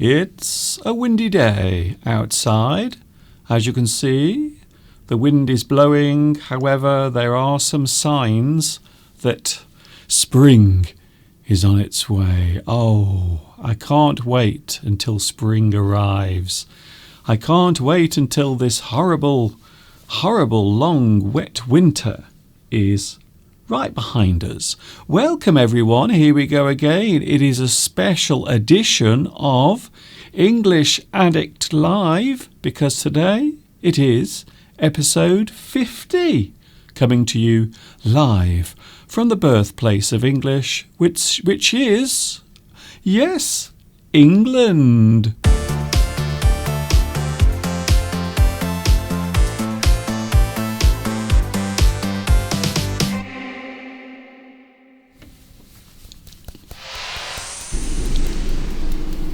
It's a windy day outside. As you can see, the wind is blowing. However, there are some signs that spring is on its way. Oh, I can't wait until spring arrives. I can't wait until this horrible, long, wet winter is right behind us. Welcome everyone, here we go again. It is a special edition of English Addict Live because today it is episode 50, coming to you live from the birthplace of English, which is, yes, England.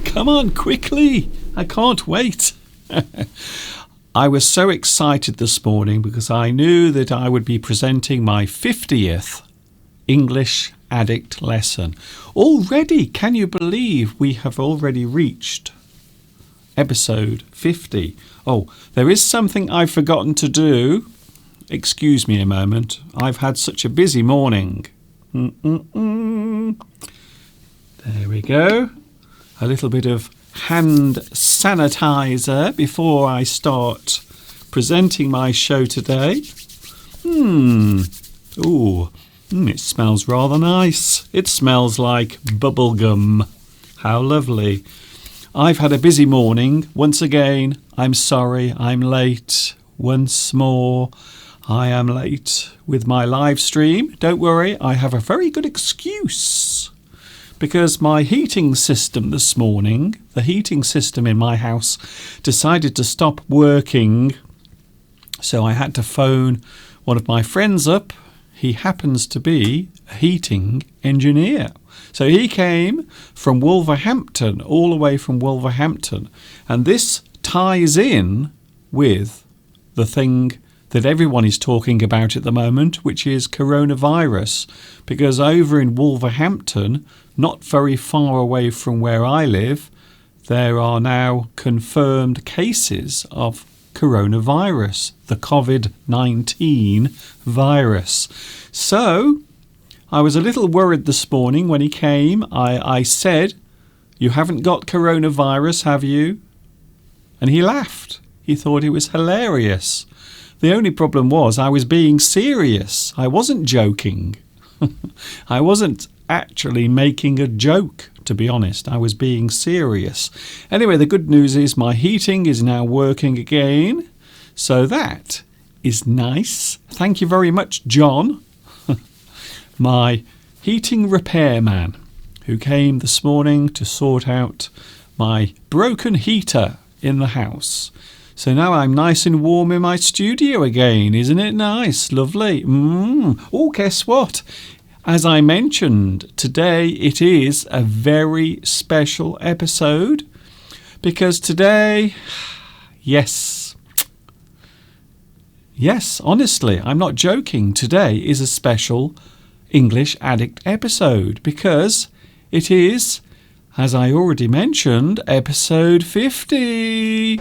Come on, quickly. I can't wait. I was so excited this morning because I knew that I would be presenting my 50th English Addict lesson. Already, can you believe we have already reached episode 50? Oh, there is something I've forgotten to do. Excuse me a moment. I've had such a busy morning. There we go. A little bit of hand sanitizer before I start presenting my show today. It smells rather nice. It smells like bubblegum. How lovely. I've had a busy morning. Once again, I'm sorry I'm late. Once more, I am late with my live stream. Don't worry, I have a very good excuse. Because my heating system this morning, the heating system in my house, decided to stop working. So I had to phone one of my friends up. He happens to be a heating engineer. So he came from Wolverhampton, all the way from Wolverhampton. And this ties in with the thing that everyone is talking about at the moment, which is coronavirus. Because over in Wolverhampton, not very far away from where I live, there are now confirmed cases of coronavirus, the COVID-19 virus. So, I was a little worried this morning when he came. I said, "You haven't got coronavirus, have you?" And he laughed. He thought it was hilarious. The only problem was I was being serious. I wasn't joking. I wasn't actually making a joke, to be honest. I was being serious. Anyway, the good news is my heating is now working again. So that is nice. Thank you very much, John, my heating repairman, who came this morning to sort out my broken heater in the house. So now I'm nice and warm in my studio again. Isn't it nice? Lovely. Oh, guess what? As I mentioned, today it is a very special episode because today, yes, honestly, I'm not joking. Today is a special English Addict episode because it is, as I already mentioned, episode 50.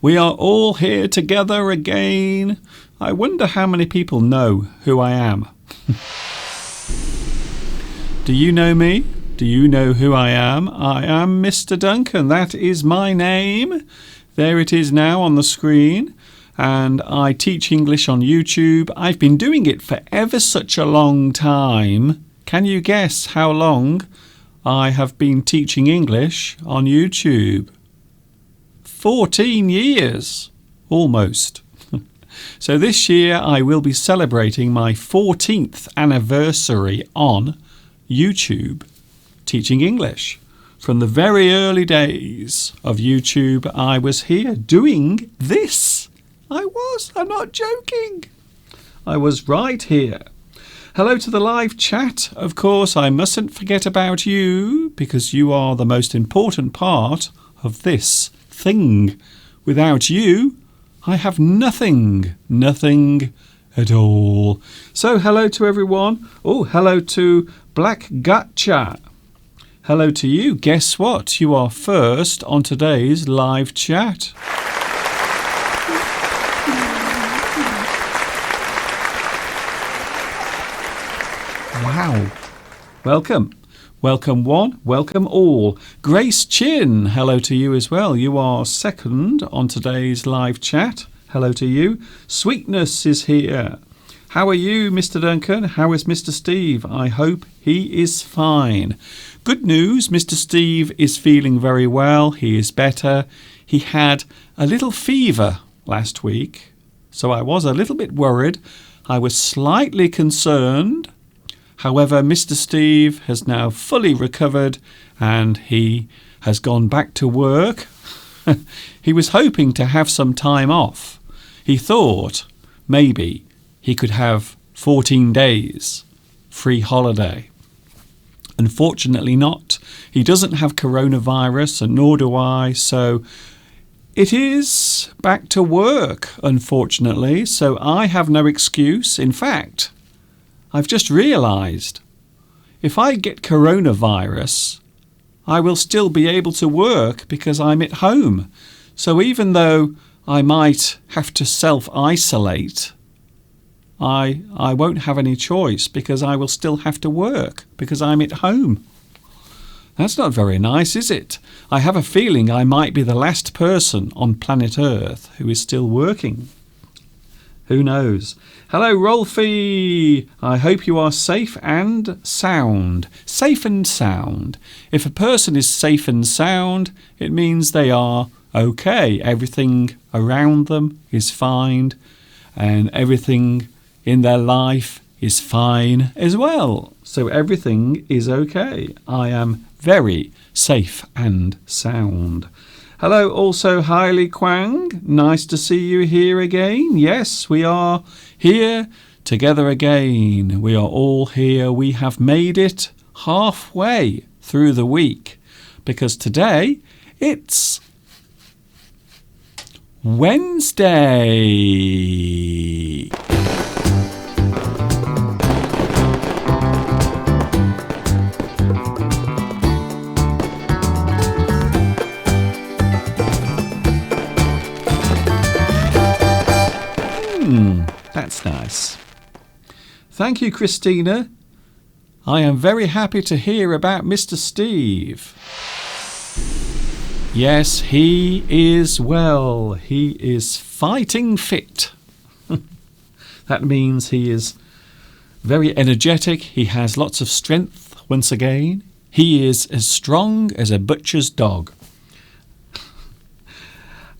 We are all here together again. I wonder how many people know who I am. Do you know me? Do you know who I am? I am Mr. Duncan. That is my name. There it is now on the screen. And I teach English on YouTube. I've been doing it for ever such a long time. Can you guess how long I have been teaching English on YouTube? 14 years, almost. So this year I will be celebrating my 14th anniversary on YouTube teaching English. From the very early days of YouTube, I was here doing this. I'm not joking. I was right here. Hello to the live chat. Of course, I mustn't forget about you because you are the most important part of this thing. Without you, I have nothing at all. So hello to everyone. Oh, hello to Black Gotcha. Hello to you. Guess what? You are first on today's live chat. Wow. Welcome. Welcome one, welcome all. Grace Chin, hello to you as well. You are second on today's live chat. Hello to you. Sweetness is here. How are you, Mr. Duncan? How is Mr. Steve? I hope he is fine. Good news, Mr. Steve is feeling very well. He is better. He had a little fever last week, so I was a little bit worried. I was slightly concerned. However, Mr. Steve has now fully recovered and he has gone back to work. He was hoping to have some time off. He thought maybe he could have 14 days free holiday. Unfortunately not. He doesn't have coronavirus and nor do I, so it is back to work, unfortunately. So I have no excuse. In fact, I've just realised if I get coronavirus, I will still be able to work because I'm at home. So even though I might have to self-isolate, I won't have any choice because I will still have to work because I'm at home. That's not very nice, is it? I have a feeling I might be the last person on planet Earth who is still working. Who knows? Hello, Rolfie. I hope you are safe and sound. Safe and sound. If a person is safe and sound, it means they are okay. Everything around them is fine, and everything in their life is fine as well. So everything is okay. I am very safe and sound. Hello also Hailey Kwang, nice to see you here again. Yes, we are here together again. We are all here. We have made it halfway through the week because today it's Wednesday. That's nice. Thank you, Christina. I am very happy to hear about Mr. Steve. Yes, he is well. He is fighting fit. That means he is very energetic. He has lots of strength once again. He is as strong as a butcher's dog.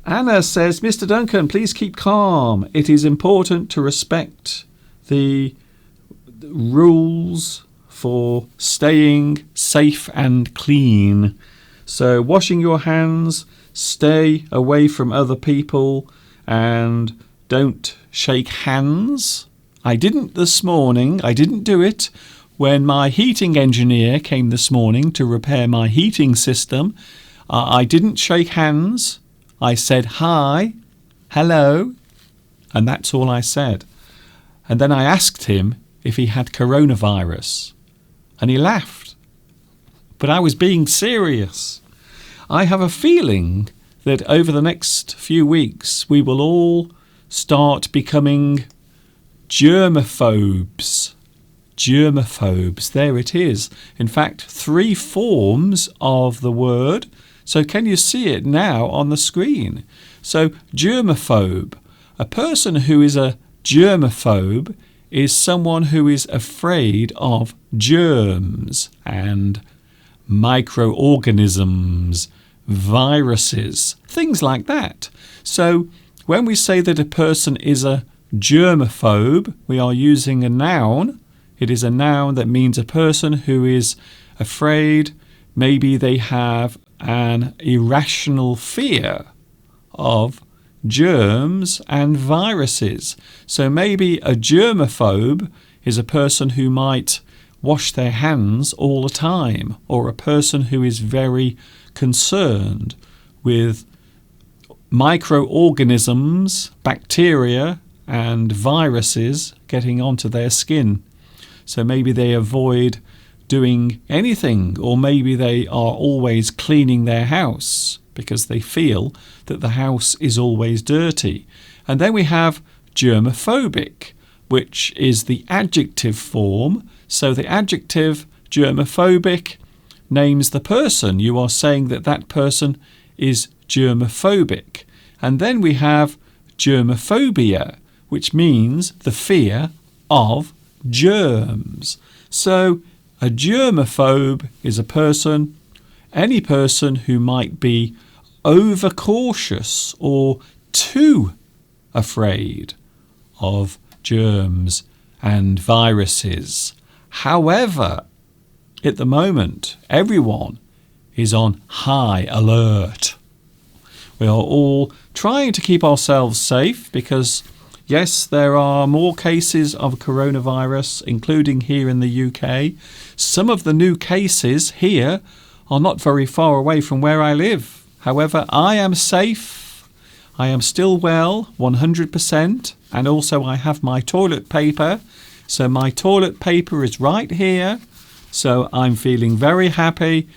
Anna says, Mr. Duncan, please keep calm. It is important to respect the rules for staying safe and clean. So washing your hands, stay away from other people, and don't shake hands. I didn't this morning. I didn't do it when my heating engineer came this morning to repair my heating system. I didn't shake hands. I said hi, hello, and that's all I said. And then I asked him if he had coronavirus, and he laughed. But I was being serious. I have a feeling that over the next few weeks we will all start becoming germaphobes. Germaphobes, there it is. In fact, 3 forms of the word. So can you see it now on the screen? So germaphobe. A person who is a germaphobe is someone who is afraid of germs and microorganisms, viruses, things like that. So when we say that a person is a germaphobe, we are using a noun. It is a noun that means a person who is afraid. Maybe they have an irrational fear of germs and viruses. So maybe a germaphobe is a person who might wash their hands all the time, or a person who is very concerned with microorganisms, bacteria and viruses getting onto their skin. So maybe they avoid doing anything, or maybe they are always cleaning their house because they feel that the house is always dirty. And then we have germophobic, which is the adjective form. So the adjective germophobic names the person. You are saying that that person is germophobic. And then we have germophobia, which means the fear of germs. So a germaphobe is a person, any person who might be overcautious or too afraid of germs and viruses. However, at the moment, everyone is on high alert. We are all trying to keep ourselves safe because, yes, there are more cases of coronavirus, including here in the UK. Some of the new cases here are not very far away from where I live. However, I am safe. I am still well, 100%. And also I have my toilet paper. So my toilet paper is right here. So I'm feeling very happy,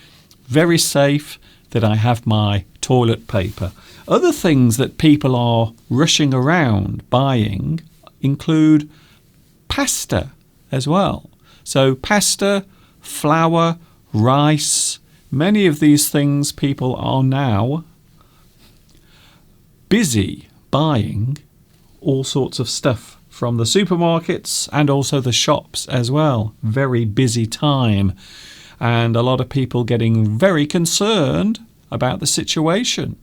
very safe that I have my toilet paper. Other things that people are rushing around buying include pasta as well. So pasta, flour, rice, many of these things people are now busy buying all sorts of stuff from the supermarkets and also the shops as well. Very busy time, and a lot of people getting very concerned about the situation.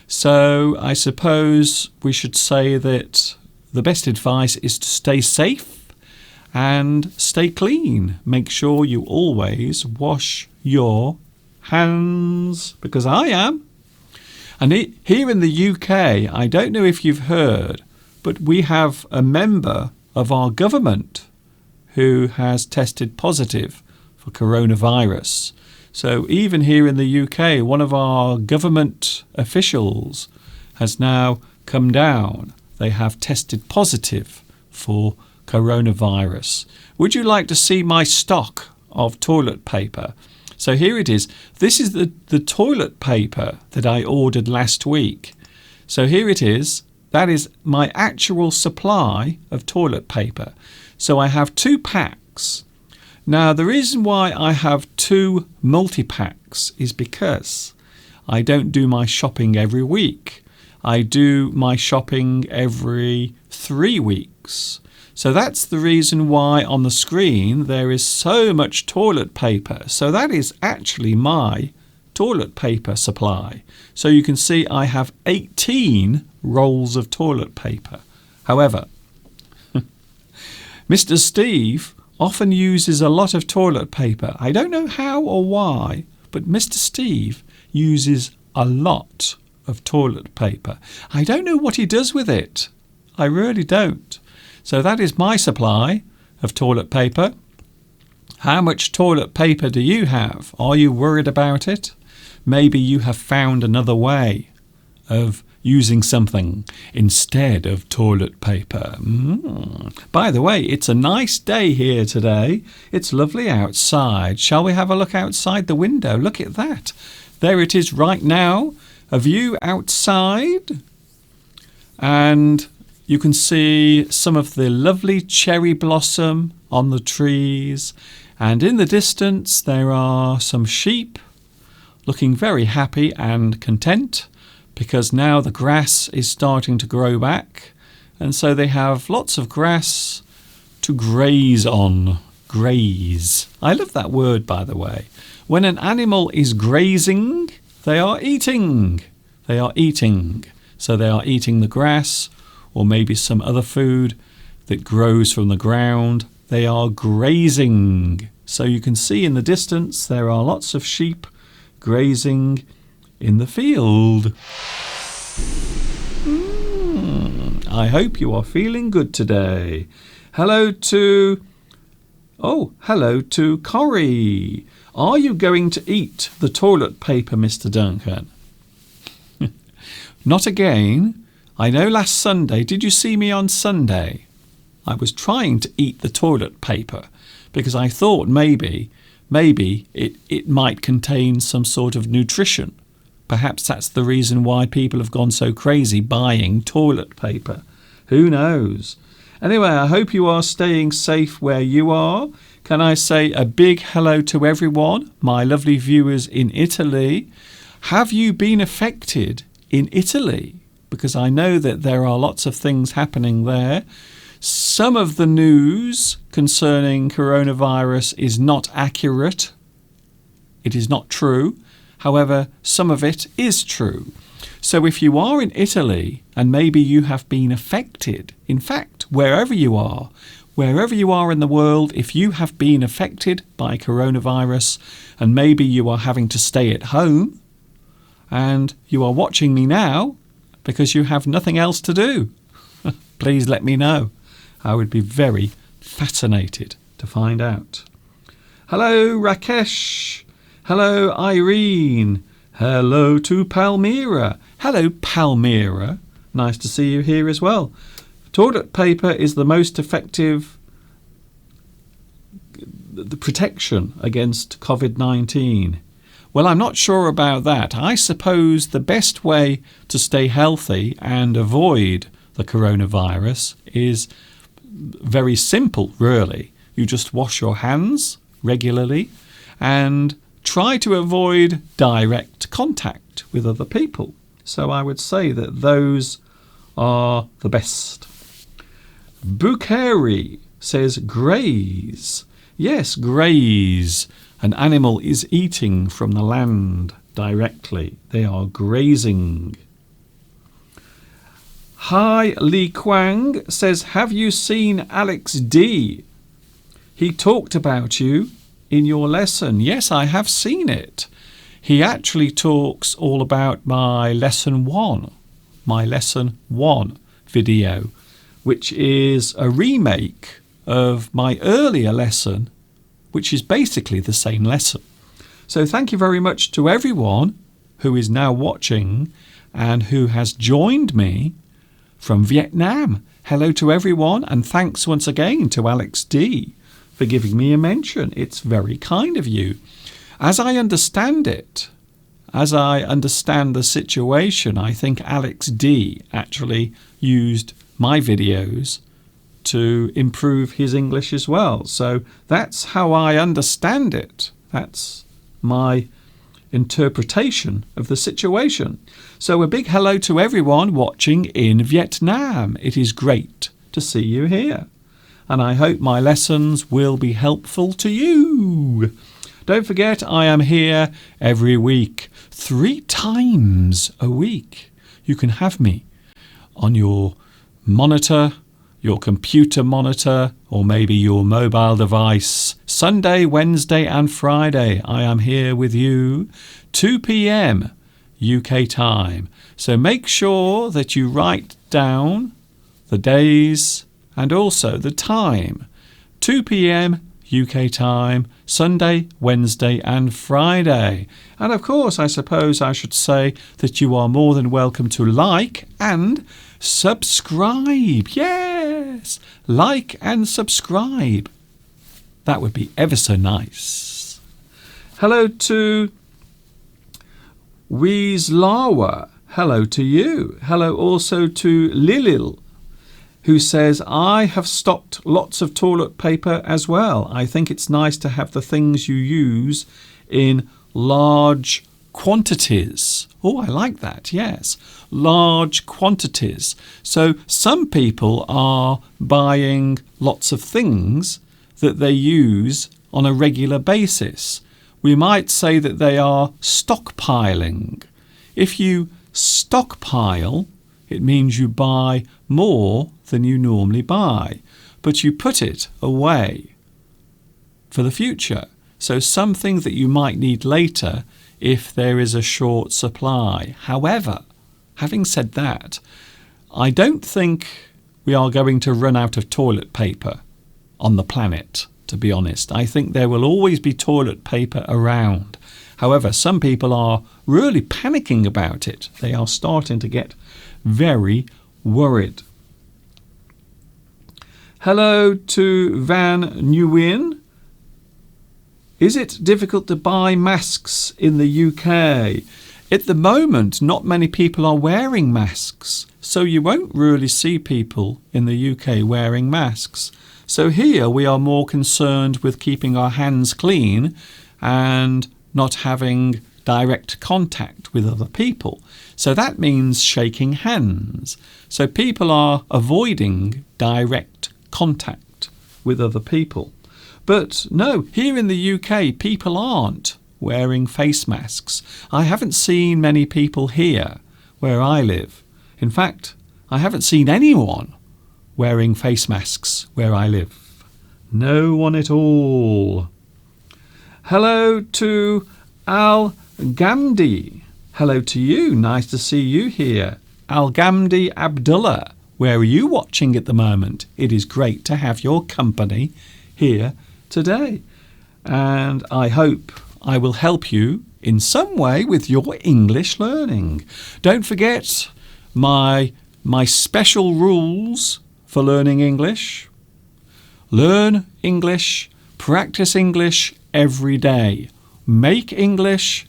So I suppose we should say that the best advice is to stay safe and stay clean. Make sure you always wash your hands, because I am. And here in the UK, I don't know if you've heard, but we have a member of our government who has tested positive for coronavirus. So even here in the UK, one of our government officials has now come down. They have tested positive for coronavirus. Would you like to see my stock of toilet paper? So here it is. This is the toilet paper that I ordered last week. So here it is. That is my actual supply of toilet paper. So I have 2 packs. Now, the reason why I have 2 multi-packs is because I don't do my shopping every week. I do my shopping every 3 weeks. So that's the reason why on the screen there is so much toilet paper. So that is actually my toilet paper supply. So you can see I have 18 rolls of toilet paper. However, Mr. Steve often uses a lot of toilet paper. I don't know how or why, but Mr. Steve uses a lot of toilet paper. I don't know what he does with it. I really don't. So that is my supply of toilet paper. How much toilet paper do you have? Are you worried about it? Maybe you have found another way of using something instead of toilet paper. By the way, it's a nice day here today. It's lovely outside. Shall we have a look outside the window? Look at that. There it is right now, a view outside. And you can see some of the lovely cherry blossom on the trees. And in the distance, there are some sheep looking very happy and content, because now the grass is starting to grow back, and so they have lots of grass to graze on. Graze. I love that word, by the way. When an animal is grazing, they are eating. They are eating. So they are eating the grass, or maybe some other food that grows from the ground. They are grazing. So you can see in the distance there are lots of sheep grazing in the field. I hope you are feeling good today. Hello to Oh, hello to Corrie. Are you going to eat the toilet paper, Mr. Duncan? Not again. I know last Sunday. Did you see me on Sunday? I was trying to eat the toilet paper because I thought maybe it might contain some sort of nutrition. Perhaps that's the reason why people have gone so crazy buying toilet paper. Who knows? Anyway, I hope you are staying safe where you are. Can I say a big hello to everyone, my lovely viewers in Italy? Have you been affected in Italy? Because I know that there are lots of things happening there. Some of the news concerning coronavirus is not accurate. It is not true. However, some of it is true. So if you are in Italy and maybe you have been affected, in fact, wherever you are in the world, if you have been affected by coronavirus and maybe you are having to stay at home and you are watching me now because you have nothing else to do, please let me know. I would be very fascinated to find out. Hello, Rakesh. Hello, Irene. Hello to Palmyra. Hello, Palmyra. Nice to see you here as well. Toilet paper is the most effective the protection against COVID-19. Well, I'm not sure about that. I suppose the best way to stay healthy and avoid the coronavirus is very simple, really. You just wash your hands regularly and try to avoid direct contact with other people. So I would say that those are the best. Bukhari says graze. Yes, graze. An animal is eating from the land directly. They are grazing. Hi Li Kwang says, have you seen Alex D? He talked about you in your lesson. Yes, I have seen it. He actually talks all about my lesson 1 video, which is a remake of my earlier lesson, which is basically the same lesson. So thank you very much to everyone who is now watching and who has joined me from Vietnam. Hello to everyone, and thanks once again to Alex D for giving me a mention. It's very kind of you. As I understand it, as I understand the situation, I think Alex D actually used my videos to improve his English as well. So that's how I understand it. That's my interpretation of the situation. So a big hello to everyone watching in Vietnam. It is great to see you here. And I hope my lessons will be helpful to you. Don't forget, I am here every week, 3 times a week. You can have me on your monitor, your computer monitor, or maybe your mobile device. Sunday, Wednesday and Friday, I am here with you, 2 p.m. UK time. So make sure that you write down the days and also the time. 2 p.m. UK time, Sunday, Wednesday and Friday. And of course, I suppose I should say that you are more than welcome to like and subscribe. Yes, like and subscribe. That would be ever so nice. Hello to Weeslawa. Hello to you. Hello also to Lilil, who says, I have stocked lots of toilet paper as well. I think it's nice to have the things you use in large quantities. Oh, I like that, yes. Large quantities. So some people are buying lots of things that they use on a regular basis. We might say that they are stockpiling. If you stockpile, it means you buy more than you normally buy, but you put it away for the future. So something that you might need later if there is a short supply. However, having said that, I don't think we are going to run out of toilet paper on the planet to be honest. I think there will always be toilet paper around. However, some people are really panicking about it. They are starting to get very worried. Hello to Van Nguyen. Is it difficult to buy masks in the UK? At the moment, not many people are wearing masks, so you won't really see people in the UK wearing masks. So here we are more concerned with keeping our hands clean and not having direct contact with other people. So that means shaking hands. So people are avoiding direct contact with other people. But no, here in the UK, people aren't wearing face masks. I haven't seen many people here where I live. In fact, I haven't seen anyone wearing face masks where I live. No one at all. Hello to Al Gamdi. Hello to you. Nice to see you here. Al Gamdi Abdullah. Where are you watching at the moment? It is great to have your company here today. And I hope I will help you in some way with your English learning. Don't forget my special rules for learning English. Learn English, practice English every day. Make English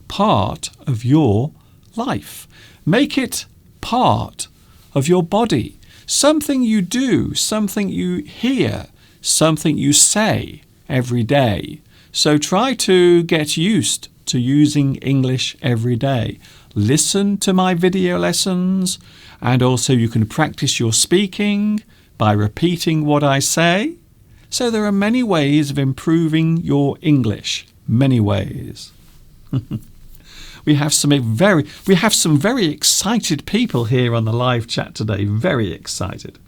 part of your life. Make it part of your body. Something you do, something you hear, something you say every day. So try to get used to using English every day. Listen to my video lessons, and also you can practice your speaking by repeating what I say. So there are many ways of improving your English. Many ways. We have some very excited people here on the live chat today. Very excited.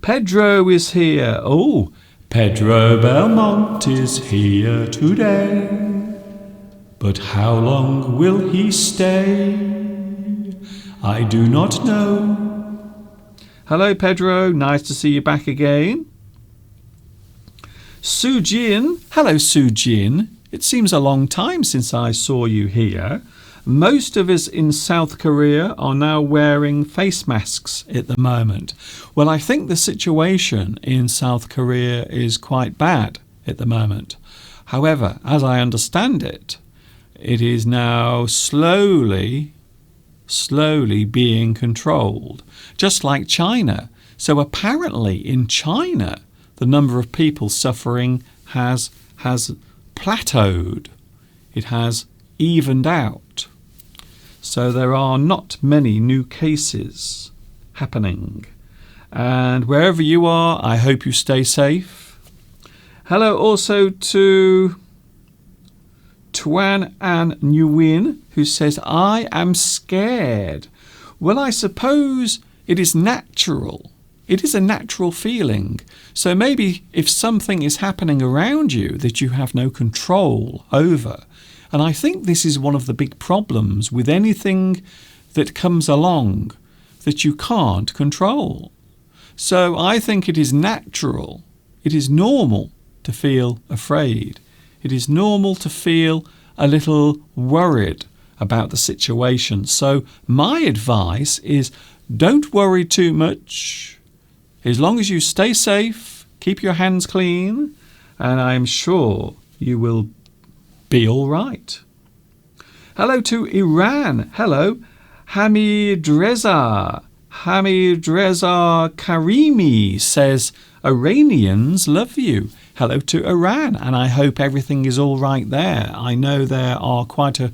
Pedro is here. Oh, Pedro Belmont is here today. But how long will he stay? I do not know. Hello, Pedro. Nice to see you back again. Sue Jin. Hello, Sue Jin. It seems a long time since I saw you here. Most of us in South Korea are now wearing face masks at the moment. Well, I think the situation in South Korea is quite bad at the moment. However, as I understand it, it is now slowly being controlled, just like China. So apparently in China, the number of people suffering has plateaued. It has evened out. So there are not many new cases happening. And wherever you are, I hope you stay safe. Hello also to Tuan An Nguyen, who says, I am scared. Well, I suppose it is natural. It is a natural feeling. So maybe if something is happening around you that you have no control over, and I think this is one of the big problems with anything that comes along that you can't control. So I think it is natural, it is normal to feel afraid. It is normal to feel a little worried about the situation. So my advice is don't worry too much. As long as you stay safe, keep your hands clean, and I'm sure you will be all right. Hello to Iran. Hello, Hamid Reza. Hamid Reza Karimi says, Iranians love you. Hello to Iran, and I hope everything is all right there. I know there are quite a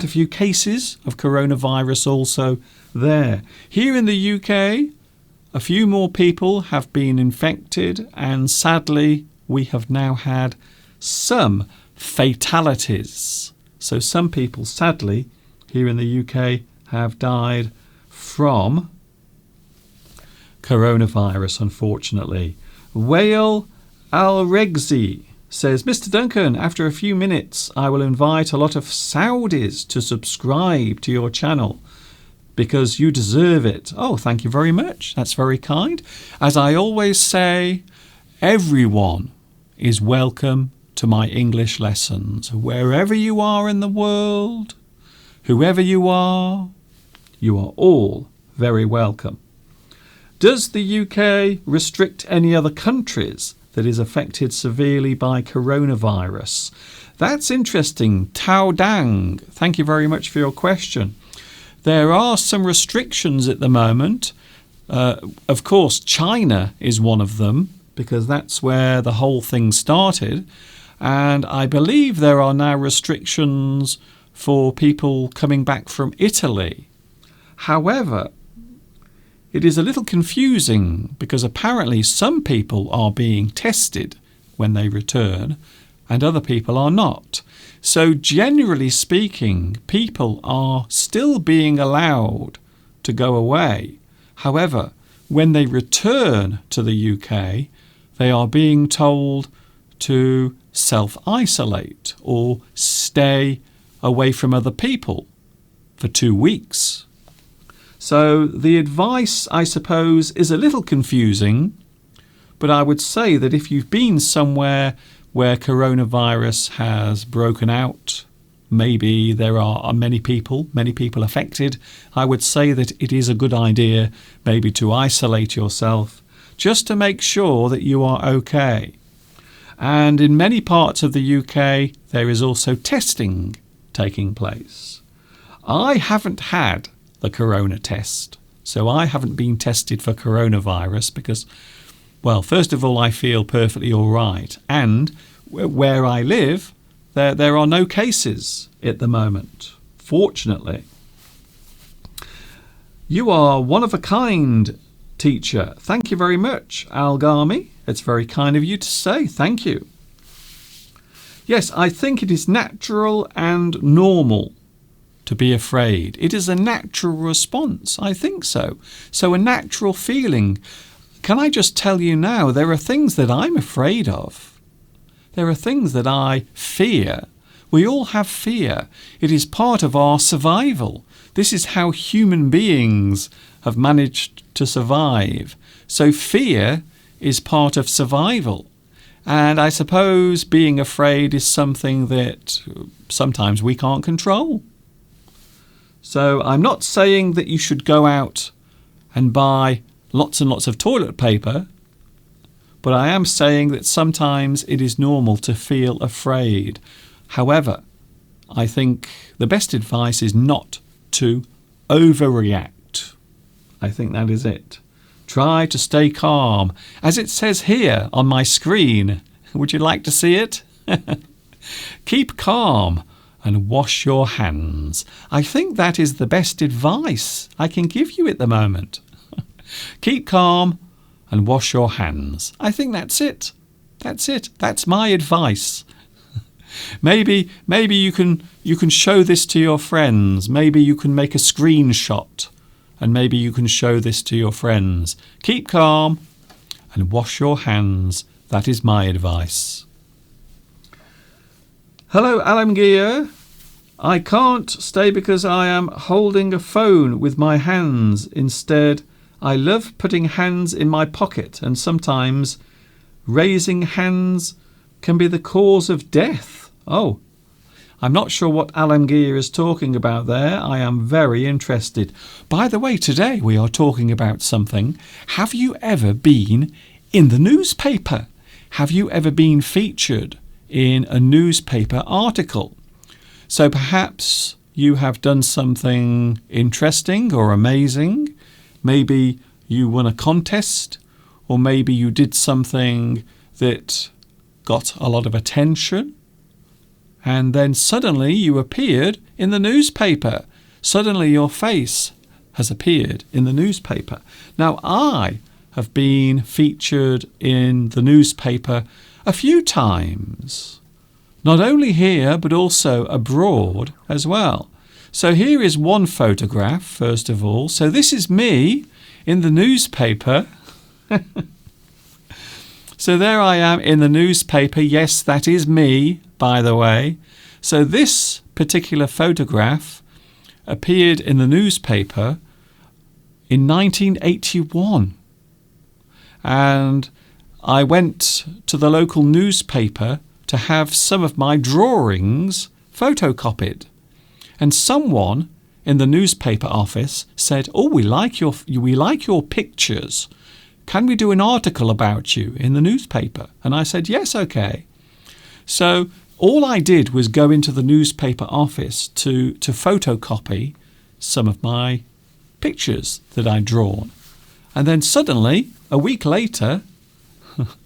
few cases of coronavirus also there. Here in the UK, a few more people have been infected, and sadly, we have now had some fatalities. So some people, sadly, here in the UK have died from coronavirus, unfortunately. Whale Al-Regzi says, Mr. Duncan, after a few minutes, I will invite a lot of Saudis to subscribe to your channel because you deserve it. Oh, thank you very much. That's very kind. As I always say, everyone is welcome to my English lessons. Wherever you are in the world, whoever you are all very welcome. Does the UK restrict any other countries that is affected severely by coronavirus? That's interesting. Tao Dang, thank you very much for your question. There are some restrictions at the moment. Of course, China is one of them because that's where the whole thing started. And I believe there are now restrictions for people coming back from Italy. However, it is a little confusing because apparently some people are being tested when they return and other people are not. So generally speaking, people are still being allowed to go away. However, when they return to the UK, they are being told to self-isolate or stay away from other people for 2 weeks. So the advice, I suppose, is a little confusing, but I would say that if you've been somewhere where coronavirus has broken out, maybe there are many people affected, I would say that it is a good idea maybe to isolate yourself just to make sure that you are okay. And in many parts of the UK, there is also testing taking place. I haven't had the corona test, so I haven't been tested for coronavirus because, well, first of all, I feel perfectly all right. And where I live, there are no cases at the moment, fortunately. You are one of a kind, teacher. Thank you very much, Algami. It's very kind of you to say. Thank you. Yes, I think it is natural and normal to be afraid. It is a natural response. I think so. So a natural feeling. Can I just tell you now, there are things that I'm afraid of. There are things that I fear. We all have fear. It is part of our survival. This is how human beings have managed to survive. So fear is part of survival. And I suppose being afraid is something that sometimes we can't control. So I'm not saying that you should go out and buy lots and lots of toilet paper, but I am saying that sometimes it is normal to feel afraid. However, I think the best advice is not to overreact. I think that is it. Try to stay calm, as it says here on my screen. Would you like to see it? Keep calm and wash your hands. I think that is the best advice I can give you at the moment. Keep calm and wash your hands. I think that's it. That's it. That's my advice. Maybe you can show this to your friends. Maybe you can make a screenshot and maybe you can show this to your friends. Keep calm and wash your hands. That is my advice. Hello, Alamgir. I can't stay because I am holding a phone with my hands. Instead, I love putting hands in my pocket, and sometimes raising hands can be the cause of death. Oh, I'm not sure what Alamgir is talking about there. I am very interested. By the way, today we are talking about something. Have you ever been in the newspaper? Have you ever been featured in a newspaper article? So perhaps you have done something interesting or amazing. Maybe you won a contest, or maybe you did something that got a lot of attention, and then suddenly you appeared in the newspaper. Suddenly your face has appeared in the newspaper. Now, I have been featured in the newspaper a few times, not only here but also abroad as well. So here is one photograph, first of all. So this is me in the newspaper. So there I am in the newspaper. Yes, that is me, by the way. So this particular photograph appeared in the newspaper in 1981. And I went to the local newspaper to have some of my drawings photocopied. And someone in the newspaper office said, "Oh, we like your pictures. Can we do an article about you in the newspaper?" And I said, "Yes, okay." So all I did was go into the newspaper office to photocopy some of my pictures that I'd drawn. And then suddenly, a week later,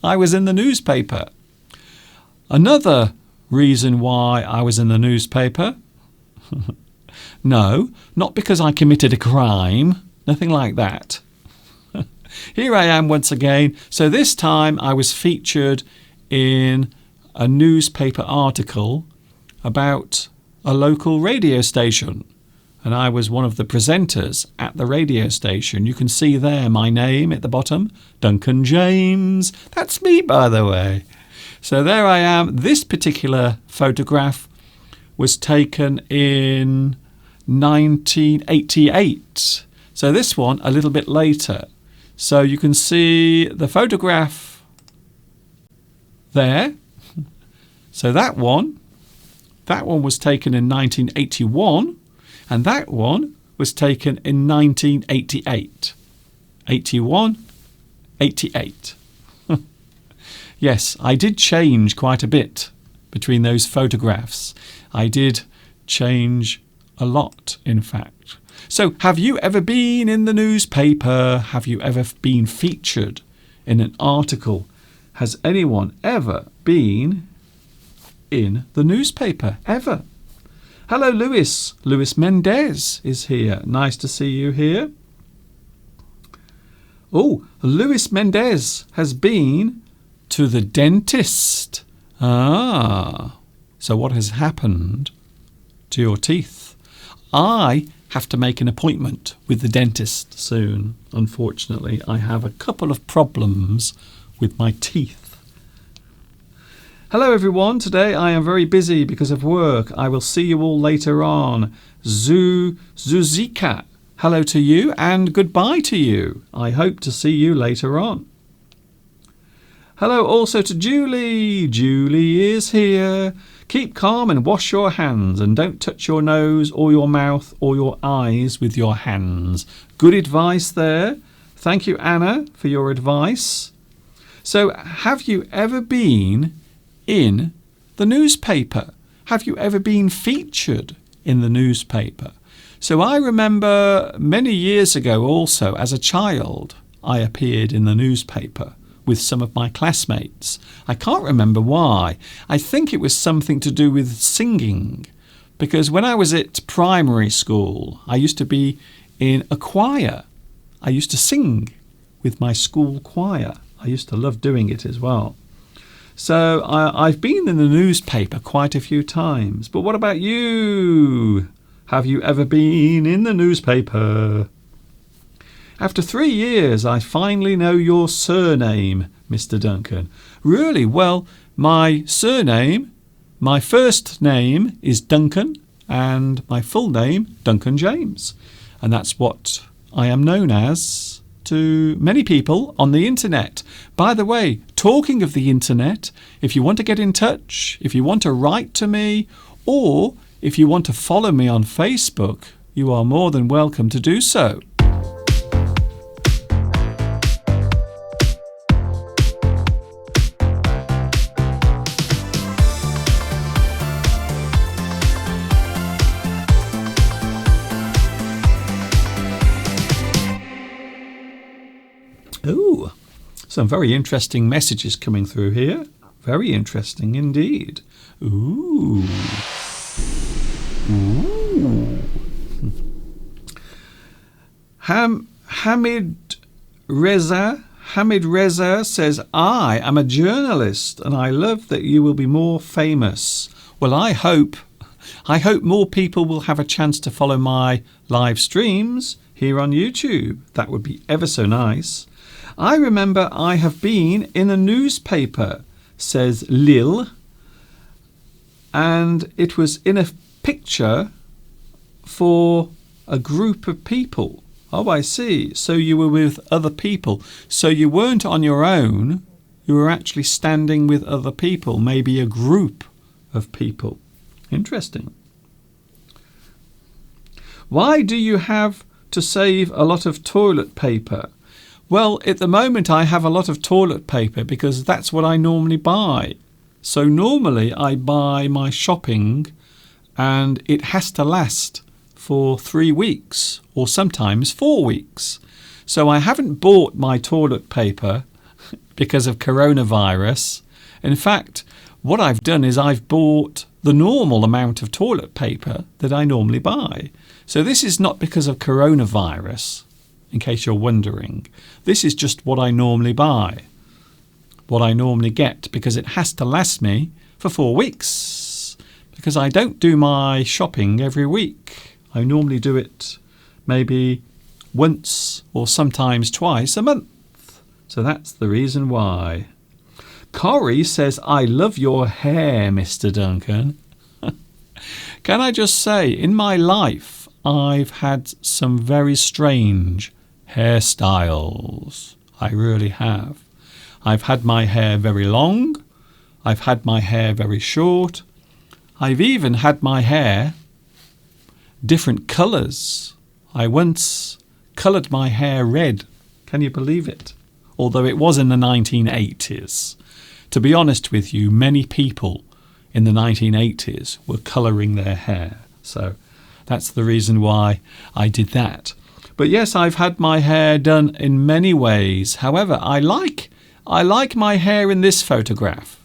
I was in the newspaper. Another reason why I was in the newspaper? No, not because I committed a crime, nothing like that. Here I am once again. So this time I was featured in a newspaper article about a local radio station. And I was one of the presenters at the radio station. You can see there my name at the bottom, Duncan James. That's me, by the way. So there I am. This particular photograph was taken in 1988. So this one a little bit later. So you can see the photograph there. So that one was taken in 1981. And that one was taken in 1988. 81, 88. Yes, I did change quite a bit between those photographs. I did change a lot, in fact. So, have you ever been in the newspaper? Have you ever been featured in an article? Has anyone ever been in the newspaper? Ever? Hello, Luis. Luis Mendez is here. Nice to see you here. Oh, Luis Mendez has been to the dentist. Ah, so what has happened to your teeth? I have to make an appointment with the dentist soon. Unfortunately, I have a couple of problems with my teeth. Hello everyone, today I am very busy because of work. I will see you all later on. Zuzika, hello to you and goodbye to you. I hope to see you later on. Hello also to Julie. Julie is here. Keep calm and wash your hands and don't touch your nose or your mouth or your eyes with your hands. Good advice there. Thank you, Anna, for your advice. So, have you ever been in the newspaper? Have you ever been featured in the newspaper? So I remember many years ago also, as a child, I appeared in the newspaper with some of my classmates. I can't remember why. I think it was something to do with singing, because when I was at primary school, I used to be in a choir. I used to sing with my school choir. I used to love doing it as well. So I've been in the newspaper quite a few times. But what about you? Have you ever been in the newspaper? After 3 years, I finally know your surname, Mr. Duncan. Really? Well, my surname, my first name is Duncan, and my full name, Duncan James. And that's what I am known as to many people on the internet. By the way, talking of the internet, if you want to get in touch, if you want to write to me, or if you want to follow me on Facebook, you are more than welcome to do so. Ooh, some very interesting messages coming through here. Very interesting indeed. Ooh. Ooh. Hamid Reza says, I am a journalist and I love that you will be more famous. Well, I hope more people will have a chance to follow my live streams here on YouTube. That would be ever so nice. I remember I have been in a newspaper, says Lil, and it was in a picture for a group of people. Oh, I see. So you were with other people. So you weren't on your own. you were actually standing with other people, maybe a group of people. Interesting. Why do you have to save a lot of toilet paper? Well, at the moment I have a lot of toilet paper because that's what I normally buy. So normally I buy my shopping and it has to last for 3 weeks or sometimes 4 weeks. So I haven't bought my toilet paper because of coronavirus. In fact, what I've done is I've bought the normal amount of toilet paper that I normally buy. So this is not because of coronavirus, in case you're wondering. This is just what I normally buy, what I normally get, because it has to last me for 4 weeks. Because I don't do my shopping every week. I normally do it maybe once or sometimes twice a month. So that's the reason why. Corrie says, I love your hair, Mr. Duncan. Can I just say, in my life, I've had some very strange hairstyles. I really have. I've had my hair very long. I've had my hair very short. I've even had my hair different colours. I once coloured my hair red. Can you believe it? Although it was in the 1980s. To be honest with you, many people in the 1980s were colouring their hair. So that's the reason why I did that. But yes, I've had my hair done in many ways. However, I like my hair in this photograph.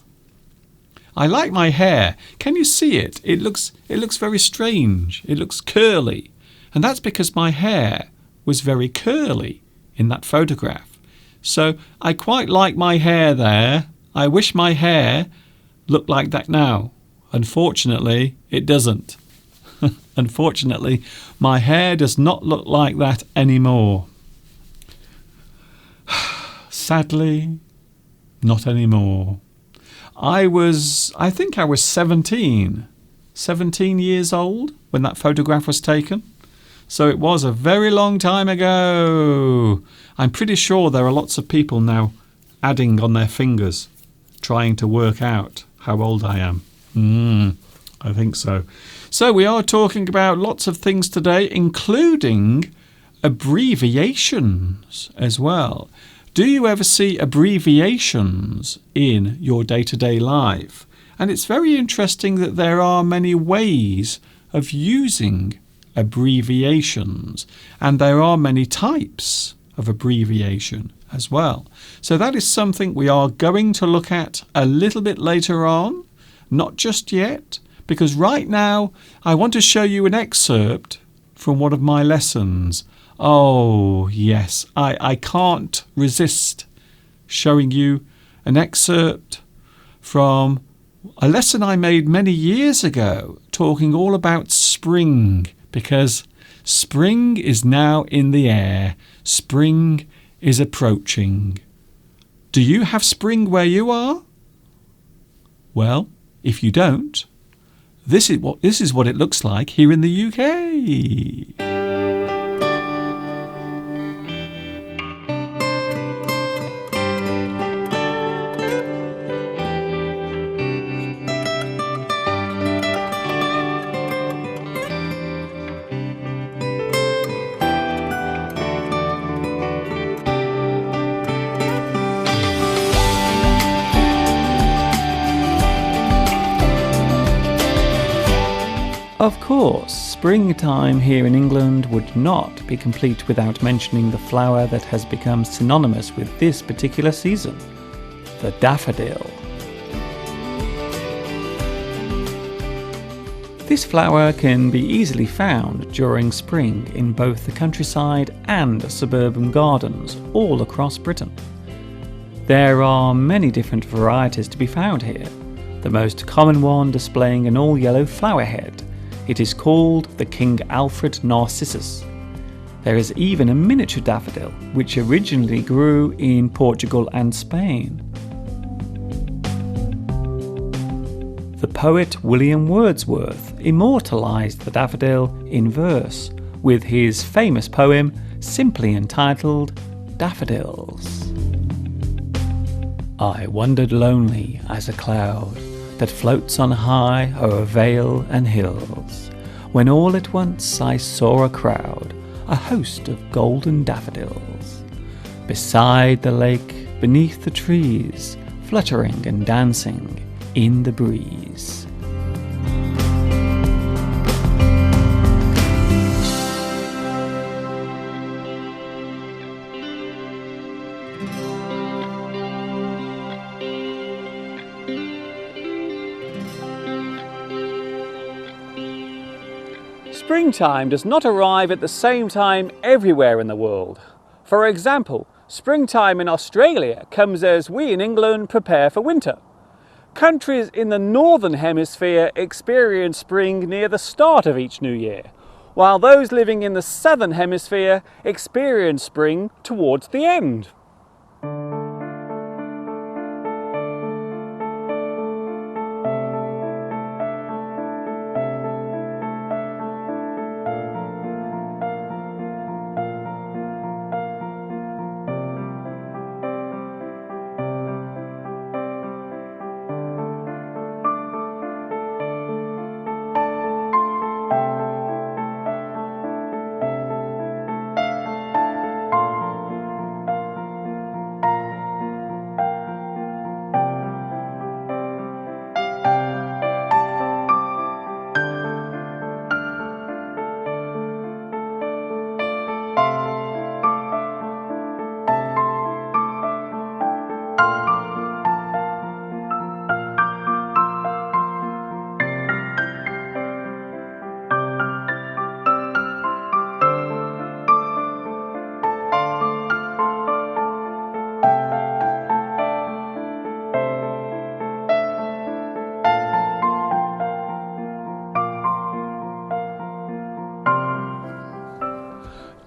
I like my hair. Can you see it? It looks very strange. It looks curly. And that's because my hair was very curly in that photograph. So I quite like my hair there. I wish my hair looked like that now. Unfortunately, it doesn't. Unfortunately, my hair does not look like that anymore. Sadly, not anymore. I think I was 17 years old when that photograph was taken. So it was a very long time ago. I'm pretty sure there are lots of people now adding on their fingers, trying to work out how old I am. I think so. So we are talking about lots of things today, including abbreviations as well. Do you ever see abbreviations in your day-to-day life? And it's very interesting that there are many ways of using abbreviations, and there are many types of abbreviation as well. So that is something we are going to look at a little bit later on, not just yet, because right now I want to show you an excerpt from one of my lessons. Oh yes, I can't resist showing you an excerpt from a lesson I made many years ago, talking all about spring, because spring is now in the air. Spring is approaching. Do you have spring where you are? Well, if you don't, this is what it looks like here in the UK. Of course, springtime here in England would not be complete without mentioning the flower that has become synonymous with this particular season, the daffodil. This flower can be easily found during spring in both the countryside and suburban gardens all across Britain. There are many different varieties to be found here, the most common one displaying an all-yellow flower head. It is called the King Alfred Narcissus. There is even a miniature daffodil, which originally grew in Portugal and Spain. The poet William Wordsworth immortalised the daffodil in verse with his famous poem simply entitled Daffodils. I wandered lonely as a cloud that floats on high o'er vale and hills, when all at once I saw a crowd, a host of golden daffodils, beside the lake, beneath the trees, fluttering and dancing in the breeze. Springtime does not arrive at the same time everywhere in the world. For example, springtime in Australia comes as we in England prepare for winter. Countries in the northern hemisphere experience spring near the start of each new year, while those living in the southern hemisphere experience spring towards the end.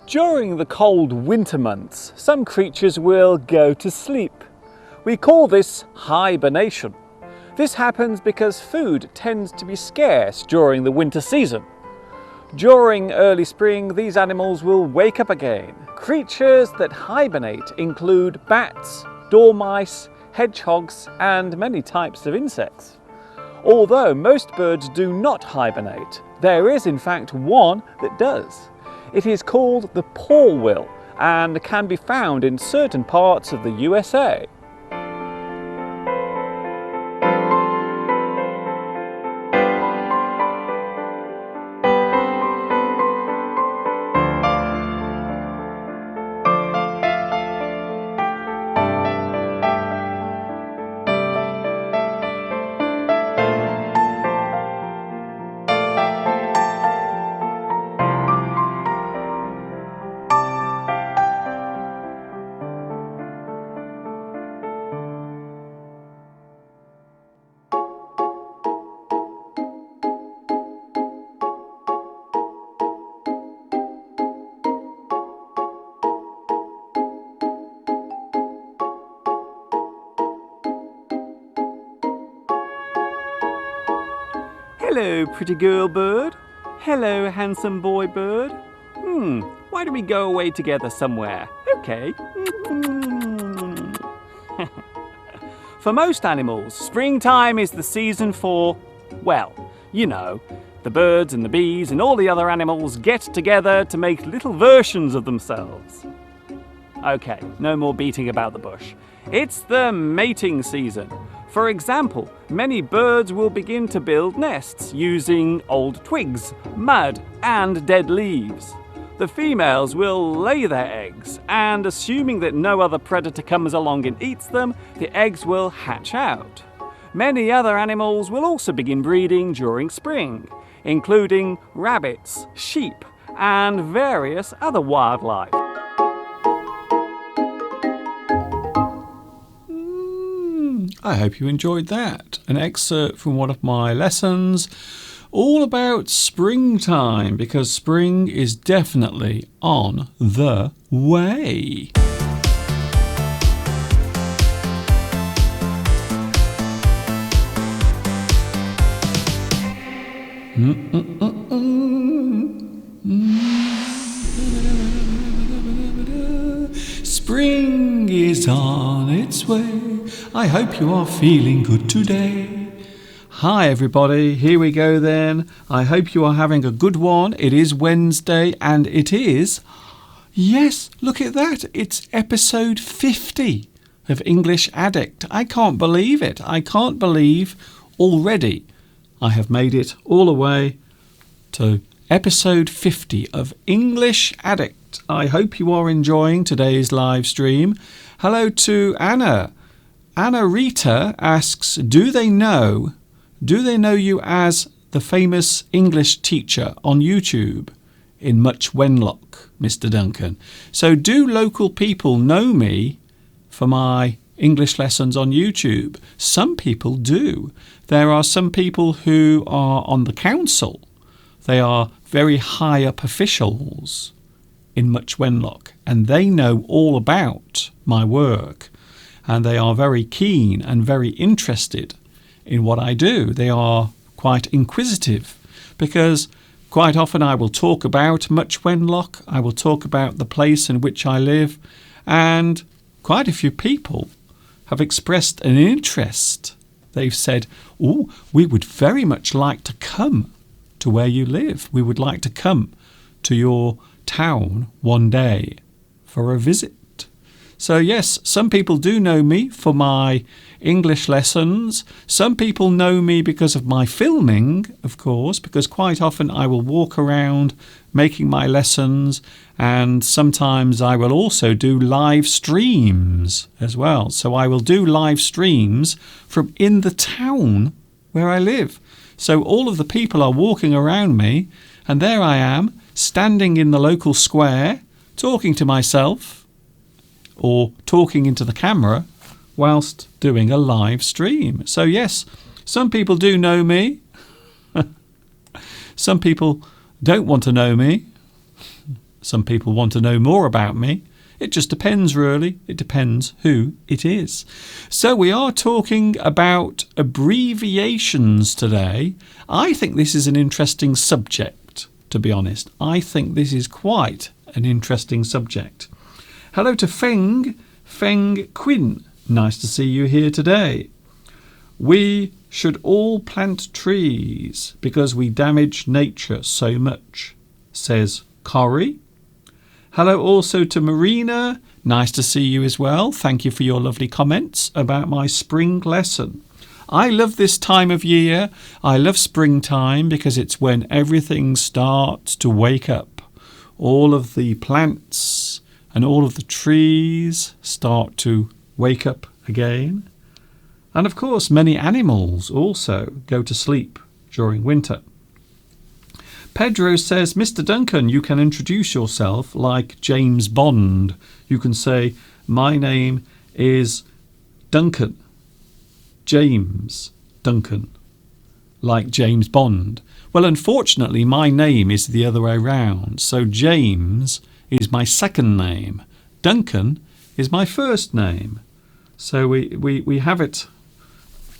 During the cold winter months, some creatures will go to sleep. We call this hibernation. This happens because food tends to be scarce during the winter season. During early spring, these animals will wake up again. Creatures that hibernate include bats, dormice, hedgehogs, and many types of insects. Although most birds do not hibernate, there is in fact one that does. It is called the porwheel and can be found in certain parts of the USA. Hello, pretty girl bird. Hello, handsome boy bird. Why don't we go away together somewhere? Okay. For most animals, springtime is the season for, well, you know, the birds and the bees and all the other animals get together to make little versions of themselves. Okay, no more beating about the bush. It's the mating season. For example, many birds will begin to build nests using old twigs, mud, and dead leaves. The females will lay their eggs, and assuming that no other predator comes along and eats them, the eggs will hatch out. Many other animals will also begin breeding during spring, including rabbits, sheep, and various other wildlife. I hope you enjoyed that. An excerpt from one of my lessons all about springtime, because spring is definitely on the way. Spring is on its way. I hope you are feeling good today. Hi everybody, here we go then. I hope you are having a good one. It is Wednesday and it is... Yes, look at that. It's episode 50 of English Addict. I can't believe it. I can't believe already I have made it all the way to episode 50 of English Addict. I hope you are enjoying today's live stream. Hello to Anna. Anna Rita asks, do they know you as the famous English teacher on YouTube in Much Wenlock, Mr. Duncan? So do local people know me for my English lessons on YouTube? Some people do. There are some people who are on the council. They are very high up officials in Much Wenlock, and they know all about my work. And they are very keen and very interested in what I do. They are quite inquisitive because quite often I will talk about Much Wenlock. I will talk about the place in which I live, and quite a few people have expressed an interest. They've said, oh, we would very much like to come to where you live. We would like to come to your town one day for a visit. So yes, some people do know me for my English lessons. Some people know me because of my filming, of course, because quite often I will walk around making my lessons, and sometimes I will also do live streams as well. So I will do live streams from in the town where I live. So all of the people are walking around me, and there I am, standing in the local square, talking to myself, or talking into the camera whilst doing a live stream. So yes, some people do know me. Some people don't want to know me. Some people want to know more about me. It just depends, really. It depends who it is. So we are talking about abbreviations today. I think this is an interesting subject, to be honest. I think this is quite an interesting subject. Hello to Feng Quinn. Nice to see you here today. We should all plant trees because we damage nature so much, says Corrie. Hello also to Marina. Nice to see you as well. Thank you for your lovely comments about my spring lesson. I love this time of year. I love springtime because it's when everything starts to wake up. All of the plants and all of the trees start to wake up again. And of course, many animals also go to sleep during winter. Pedro says, Mr. Duncan, you can introduce yourself like James Bond. You can say, my name is Duncan. James Duncan. Like James Bond. Well, unfortunately, my name is the other way round. So James is my second name. Duncan is my first name. So we have it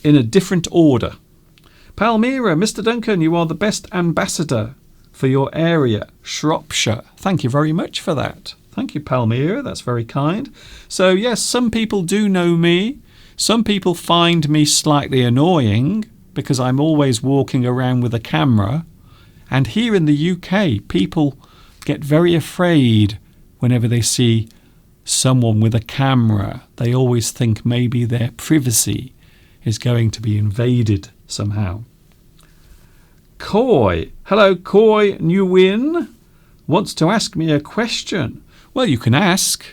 in a different order. Palmyra, Mr. Duncan, you are the best ambassador for your area, Shropshire. Thank you very much for that. Thank you, Palmyra. That's very kind. So yes, some people do know me. Some people find me slightly annoying because I'm always walking around with a camera. And here in the UK, people get very afraid whenever they see someone with a camera. They always think maybe their privacy is going to be invaded somehow. Coy. Hello, Coy Nguyen. Wants to ask me a question. Well, you can ask.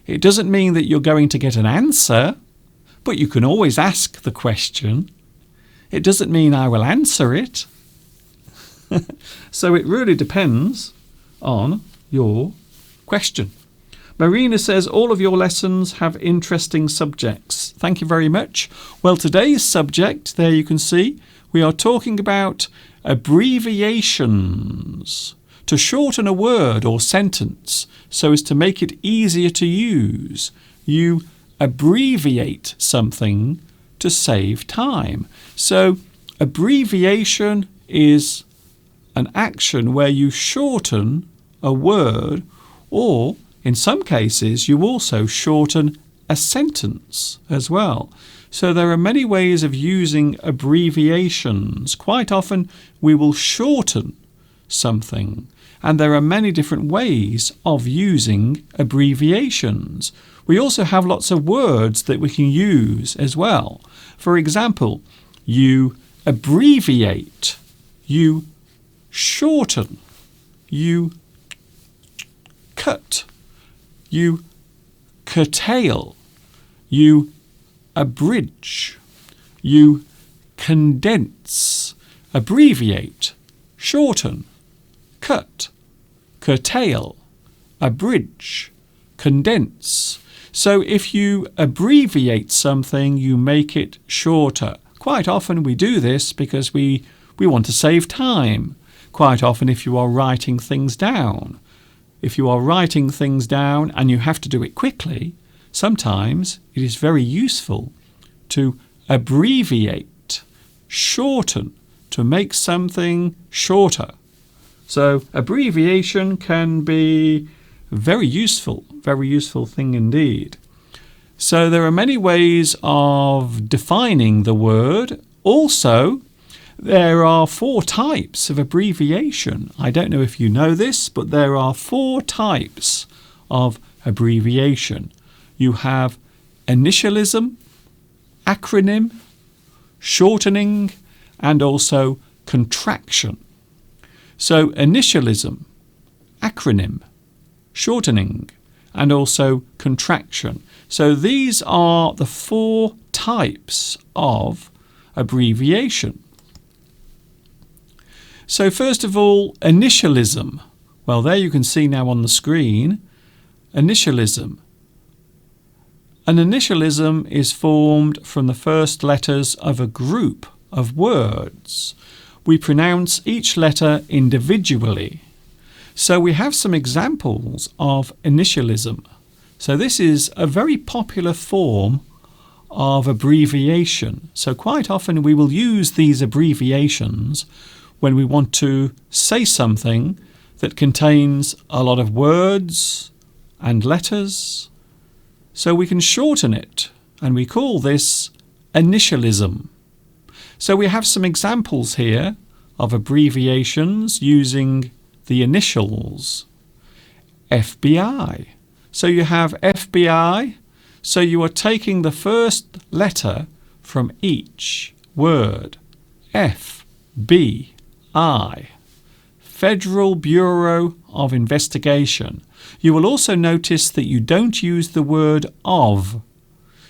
It doesn't mean that you're going to get an answer, but you can always ask the question. It doesn't mean I will answer it. So it really depends on your question. Marina says, all of your lessons have interesting subjects. Thank you very much. Well, today's subject, there you can see, we are talking about abbreviations. To shorten a word or sentence so as to make it easier to use, you abbreviate something to save time. So abbreviation is an action where you shorten a word, or in some cases you also shorten a sentence as well. So there are many ways of using abbreviations. Quite often we will shorten something, and there are many different ways of using abbreviations. We also have lots of words that we can use as well. For example, you abbreviate, you shorten, you cut, you curtail, you abridge, you condense, abbreviate, shorten, cut, curtail, abridge, condense. So if you abbreviate something, you make it shorter. Quite often we do this because we want to save time. Quite often if you are writing things down. If you are writing things down and you have to do it quickly, sometimes it is very useful to abbreviate, shorten, to make something shorter. So abbreviation can be very useful thing indeed. So there are many ways of defining the word. Also, there are 4 types of abbreviation. I don't know if you know this, but there are 4 types of abbreviation. You have initialism, acronym, shortening, and also contraction. So initialism, acronym, shortening, and also contraction. So these are the 4 types of abbreviation. So first of all, initialism. Well, there you can see now on the screen, initialism. An initialism is formed from the first letters of a group of words. We pronounce each letter individually. So we have some examples of initialism. So this is a very popular form of abbreviation. So quite often we will use these abbreviations when we want to say something that contains a lot of words and letters. So we can shorten it, and we call this initialism. So we have some examples here of abbreviations using the initials. FBI. So you have FBI, so you are taking the first letter from each word. F, B, I. Federal Bureau of Investigation. You will also notice that you don't use the word of.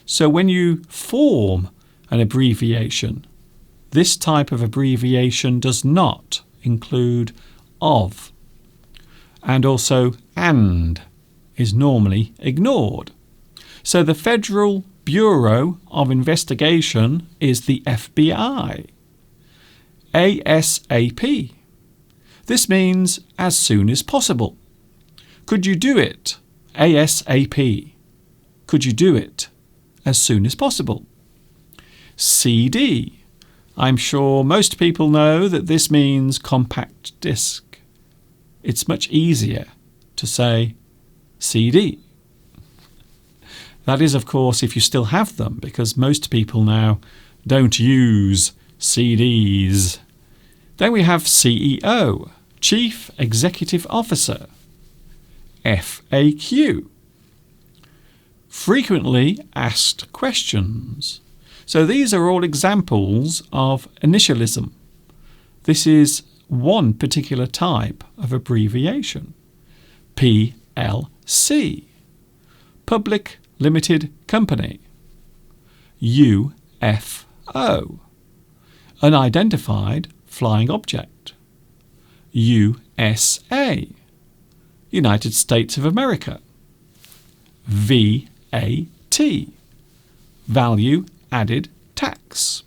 So when you form an abbreviation, this type of abbreviation does not include of. And also and is normally ignored. So the Federal Bureau of Investigation is the FBI. ASAP. This means as soon as possible. Could you do it? ASAP. Could you do it as soon as possible? CD. I'm sure most people know that this means compact disc. It's much easier to say CD. That is, of course, if you still have them, because most people now don't use CDs. Then we have CEO, Chief Executive Officer. FAQ, Frequently Asked Questions. So these are all examples of initialism. This is one particular type of abbreviation. PLC, Public Limited Company. UFO, Unidentified Flying Object. USA, United States of America. VAT, Value Added Tax.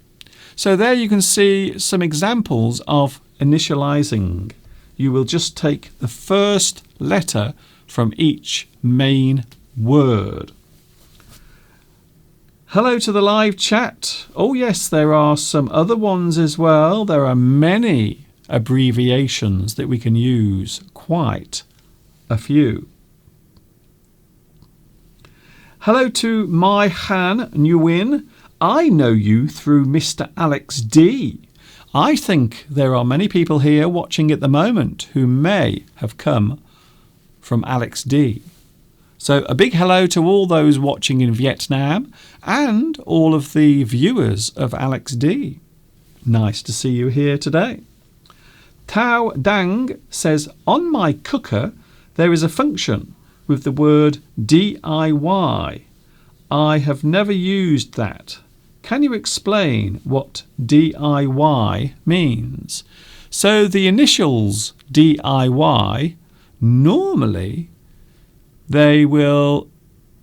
So there you can see some examples of initializing. You will just take the first letter from each main word. Hello to the live chat. Oh yes, there are some other ones as well. There are many abbreviations that we can use, quite a few. Hello to My Han Nguyen. I know you through Mr. Alex D. I think there are many people here watching at the moment who may have come from Alex D. So a big hello to all those watching in Vietnam and all of the viewers of Alex D. Nice to see you here today. Tao Dang says, on my cooker there is a function with the word DIY. I have never used that. Can you explain what DIY means? So the initials DIY, normally they will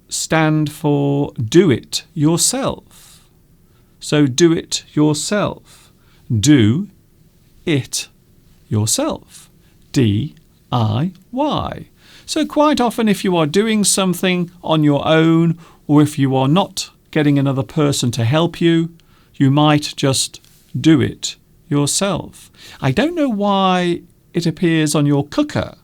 stand for do it yourself. So do it yourself. Do it yourself. DIY. So quite often if you are doing something on your own, or if you are not getting another person to help you, you might just do it yourself. I don't know why it appears on your cooker.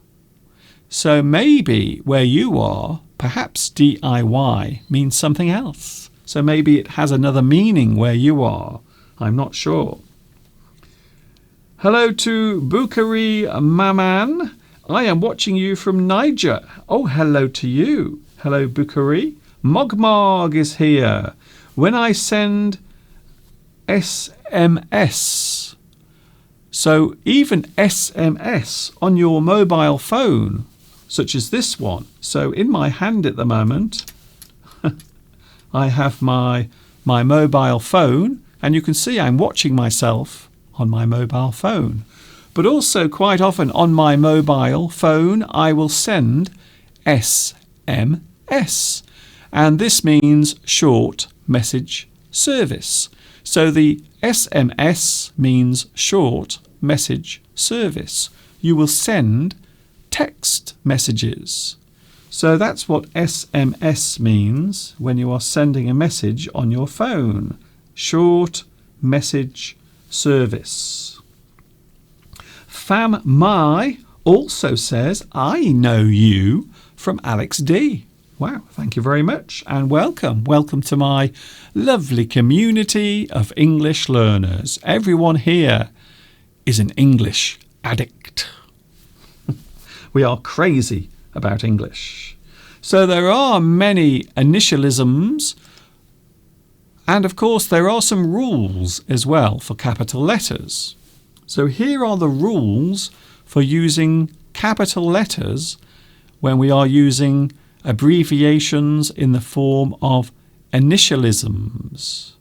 So maybe where you are, perhaps DIY means something else. So maybe it has another meaning where you are. I'm not sure. Hello to Bukari Maman. I am watching you from Niger. Oh, hello to you. Hello, Bukari. Mogmog is here. When I send SMS, so even SMS on your mobile phone, such as this one. So in my hand at the moment, I have my mobile phone, and you can see I'm watching myself on my mobile phone. But also quite often on my mobile phone, I will send SMS. And this means short message service. So the SMS means short message service. You will send text messages. So that's what SMS means when you are sending a message on your phone. Short message service. Fam Mai also says, I know you from Alex D. Wow, thank you very much and welcome. Welcome to my lovely community of English learners. Everyone here is an English addict. We are crazy about English. So there are many initialisms, and of course there are some rules as well for capital letters. So here are the rules for using capital letters when we are using abbreviations in the form of initialisms.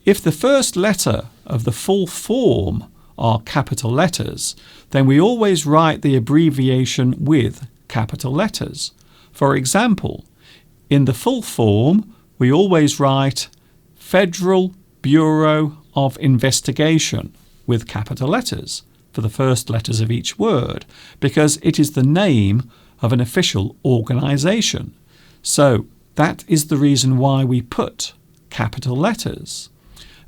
If the first letter of the full form are capital letters, then we always write the abbreviation with capital letters. For example, in the full form, we always write Federal Bureau of Investigation with capital letters for the first letters of each word, because it is the name of an official organisation. So that is the reason why we put capital letters.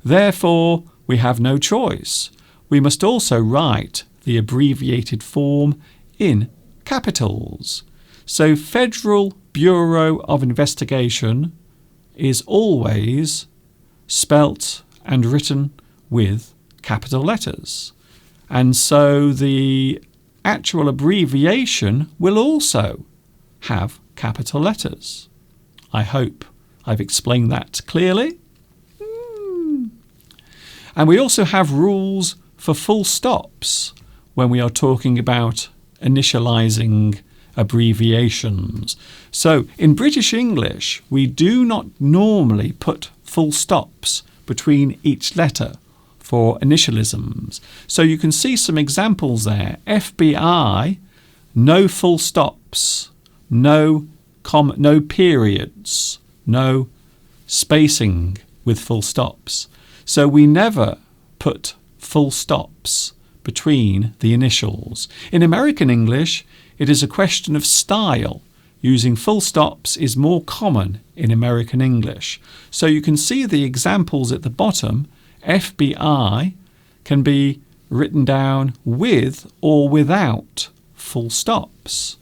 Therefore, we have no choice. We must also write the abbreviated form in capitals. So Federal Bureau of Investigation is always spelt and written with capital letters. And so the actual abbreviation will also have capital letters. I hope I've explained that clearly. And we also have rules for full stops when we are talking about initializing abbreviations. So in British English, we do not normally put full stops between each letter for initialisms. So you can see some examples there. FBI, no full stops, no periods, no spacing with full stops. So we never put full stops between the initials. In American English, it is a question of style. Using full stops is more common in American English. So you can see the examples at the bottom. FBI can be written down with or without full stops.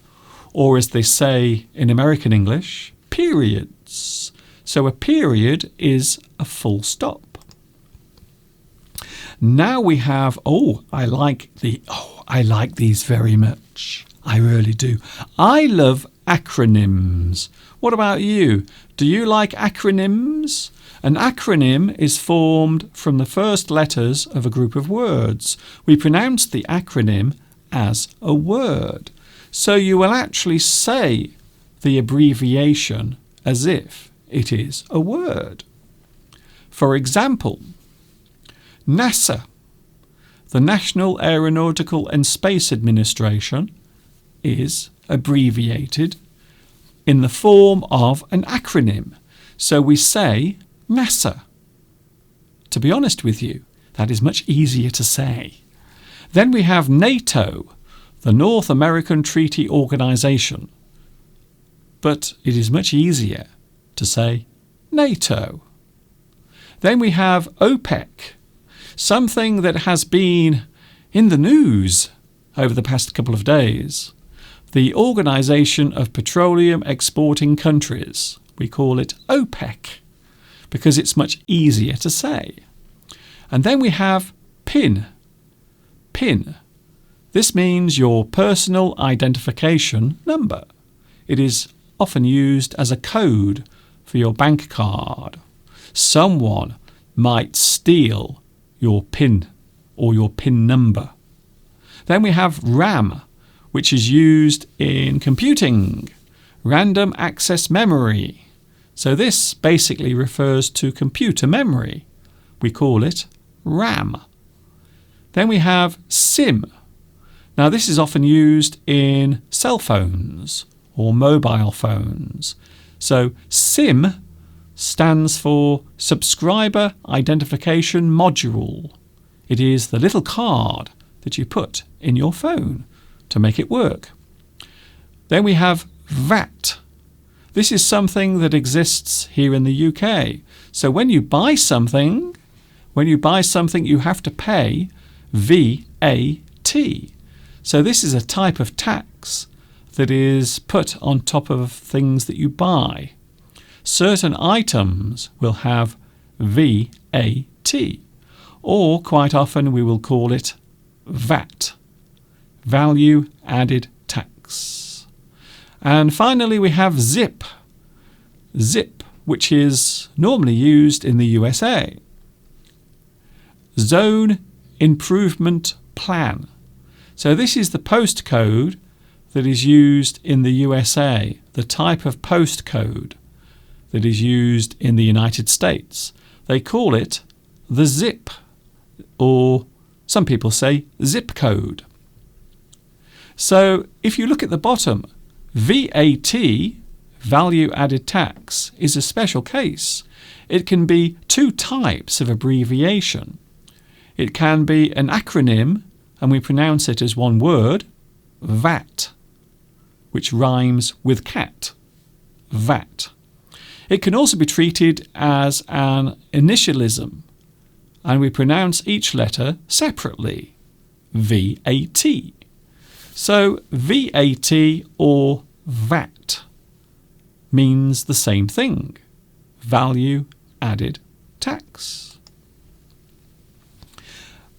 Or as they say in American English, periods. So a period is a full stop. Now we have, I like these very much. I really do. I love acronyms. What about you? Do you like acronyms? An acronym is formed from the first letters of a group of words. We pronounce the acronym as a word. So you will actually say the abbreviation as if it is a word. For example, NASA, the National Aeronautical and Space Administration, is abbreviated in the form of an acronym. So we say NASA. To be honest with you, that is much easier to say. Then we have NATO, the North American Treaty Organization. But it is much easier to say NATO. Then we have OPEC, something that has been in the news over the past couple of days. The Organisation of Petroleum Exporting Countries. We call it OPEC because it's much easier to say. And then we have PIN. PIN. This means your personal identification number. It is often used as a code for your bank card. Someone might steal your PIN or your PIN number. Then we have RAM, which is used in computing, random access memory. So this basically refers to computer memory. We call it RAM. Then we have SIM. Now this is often used in cell phones or mobile phones. So SIM stands for Subscriber Identification Module. It is the little card that you put in your phone to make it work. Then we have VAT. This is something that exists here in the UK. So when you buy something, you have to pay VAT. So this is a type of tax that is put on top of things that you buy. Certain items will have VAT, or quite often we will call it VAT, Value Added Tax. And finally we have ZIP. ZIP, which is normally used in the USA. Zone Improvement Plan. So this is the postcode that is used in the USA, the type of postcode that is used in the United States. They call it the ZIP, or some people say zip code. So if you look at the bottom, VAT, Value Added Tax, is a special case. It can be two types of abbreviation. It can be an acronym, and we pronounce it as one word, VAT, which rhymes with cat, VAT. It can also be treated as an initialism, and we pronounce each letter separately, VAT. So VAT or VAT means the same thing, Value Added Tax.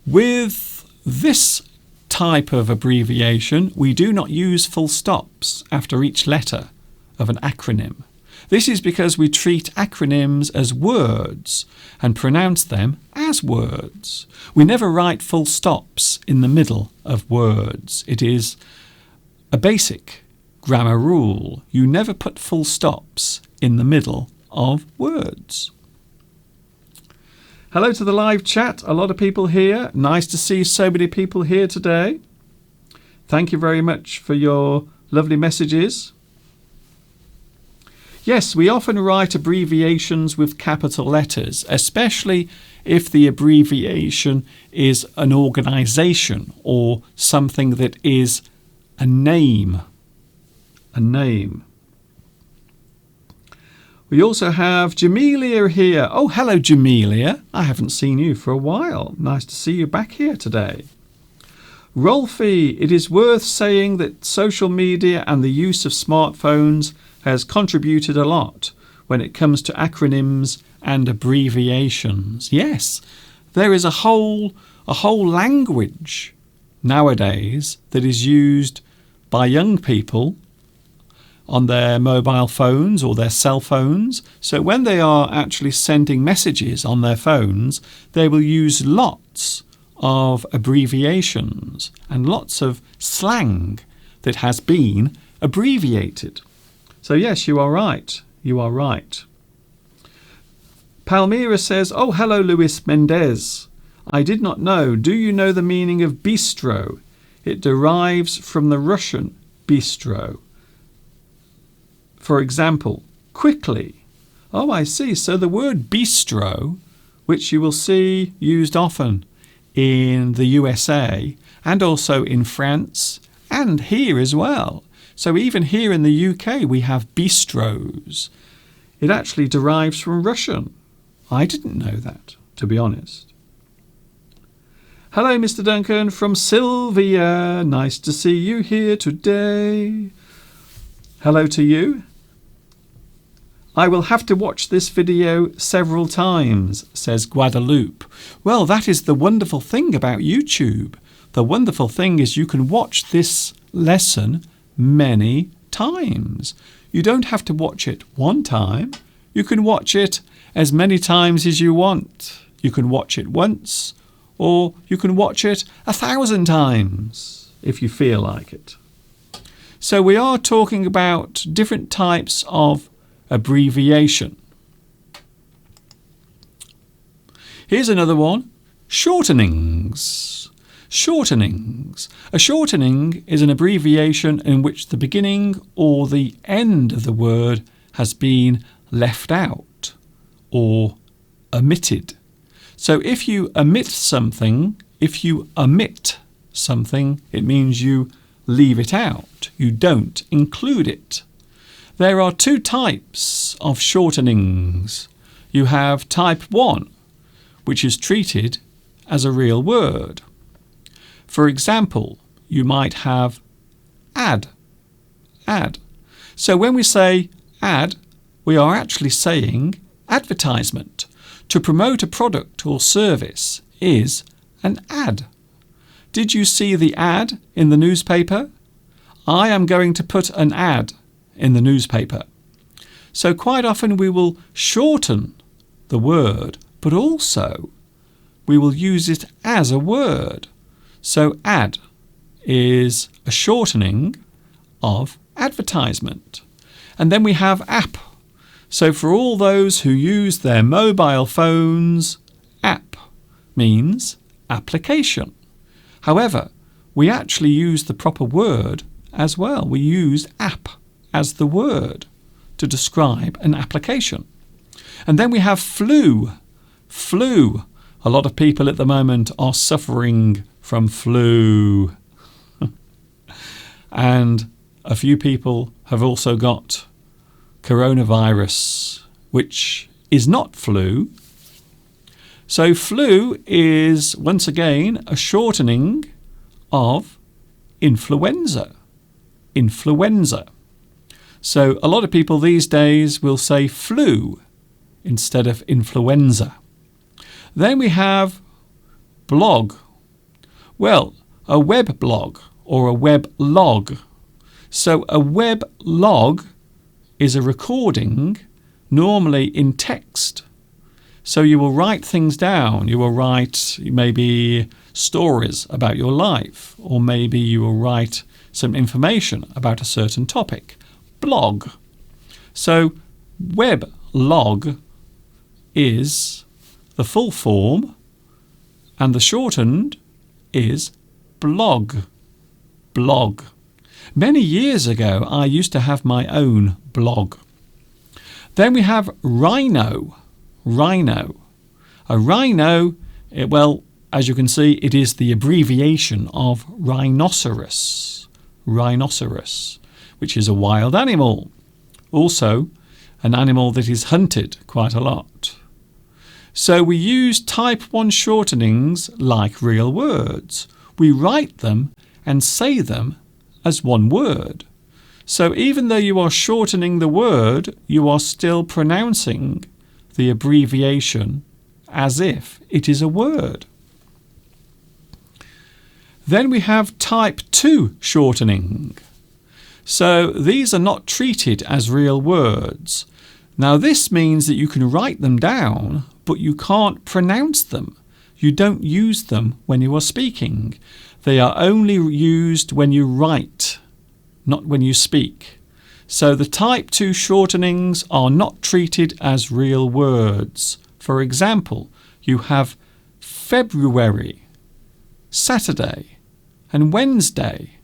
With this type of abbreviation, we do not use full stops after each letter of an acronym. This is because we treat acronyms as words and pronounce them as words. We never write full stops in the middle of words. It is a basic grammar rule. You never put full stops in the middle of words. Hello to the live chat. A lot of people here. Nice to see so many people here today. Thank you very much for your lovely messages. Yes, we often write abbreviations with capital letters, especially if the abbreviation is an organisation or something that is a name. A name. We also have Jamelia here. Oh, hello, Jamelia. I haven't seen you for a while. Nice to see you back here today. Rolfie, it is worth saying that social media and the use of smartphones has contributed a lot when it comes to acronyms and abbreviations. Yes, there is a whole language nowadays that is used by young people on their mobile phones or their cell phones. So when they are actually sending messages on their phones, they will use lots of abbreviations and lots of slang that has been abbreviated. So yes, you are right. You are right. Palmyra says, "Oh, hello, Luis Mendez. I did not know. Do you know the meaning of bistro? It derives from the Russian bistro. For example, quickly." Oh, I see. So the word bistro, which you will see used often in the USA and also in France and here as well. So even here in the UK we have bistros. It actually derives from Russian. I didn't know that, to be honest. Hello, Mr. Duncan from Sylvia. Nice to see you here today. Hello to you. I will have to watch this video several times, says Guadalupe. Well, that is the wonderful thing about YouTube. The wonderful thing is you can watch this lesson many times. You don't have to watch it one time. You can watch it as many times as you want. You can watch it once, or you can watch it 1,000 times if you feel like it. So we are talking about different types of abbreviation. Here's another one. Shortenings. Shortenings. A shortening is an abbreviation in which the beginning or the end of the word has been left out or omitted. So if you omit something, it means you leave it out. You don't include it. There are two types of shortenings. You have type 1, which is treated as a real word. For example, you might have ad. So when we say ad, we are actually saying advertisement. To promote a product or service is an ad. Did you see the ad in the newspaper? I am going to put an ad in the newspaper. So quite often we will shorten the word, but also we will use it as a word. So ad is a shortening of advertisement. And then we have app. So for all those who use their mobile phones, app means application. However, we actually use the proper word as well. We use app as the word to describe an application. And then we have flu. Flu. A lot of people at the moment are suffering from flu. And a few people have also got coronavirus, which is not flu. So flu is, once again, a shortening of influenza. Influenza. So a lot of people these days will say flu instead of influenza. Then we have blog. Well, a web blog or a web log. So a web log is a recording, normally in text. So you will write things down. You will write maybe stories about your life, or maybe you will write some information about a certain topic. Blog. So web log is the full form, and the shortened is blog. Blog. Many years ago, I used to have my own blog. Then we have rhino. Rhino. A rhino, well, as you can see, it is the abbreviation of rhinoceros. Rhinoceros, which is a wild animal. Also, an animal that is hunted quite a lot. So we use type 1 shortenings like real words. We write them and say them as one word. So even though you are shortening the word, you are still pronouncing the abbreviation as if it is a word. Then we have type 2 shortening. So these are not treated as real words. Now this means that you can write them down, but you can't pronounce them. You don't use them when you are speaking. They are only used when you write, not when you speak. So the type 2 shortenings are not treated as real words. For example, you have February, Saturday, and Wednesday.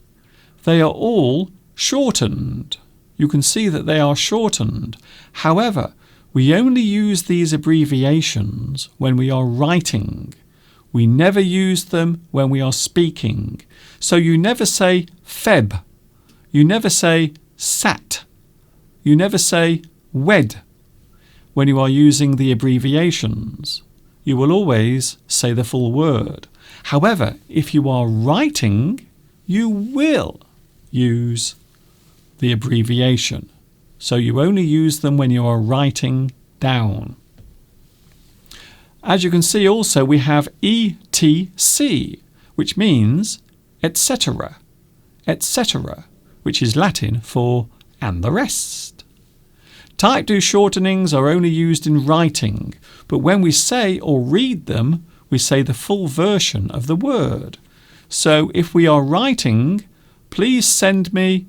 They are all shortened. You can see that they are shortened. However, we only use these abbreviations when we are writing. We never use them when we are speaking. So you never say Feb. You never say sat. You never say wed when you are using the abbreviations. You will always say the full word. However, if you are writing, you will use the abbreviation. So you only use them when you are writing down. As you can see also, we have ETC, which means etc., etc., which is Latin for and the rest. Type 2 shortenings are only used in writing, but when we say or read them, we say the full version of the word. So if we are writing, please send me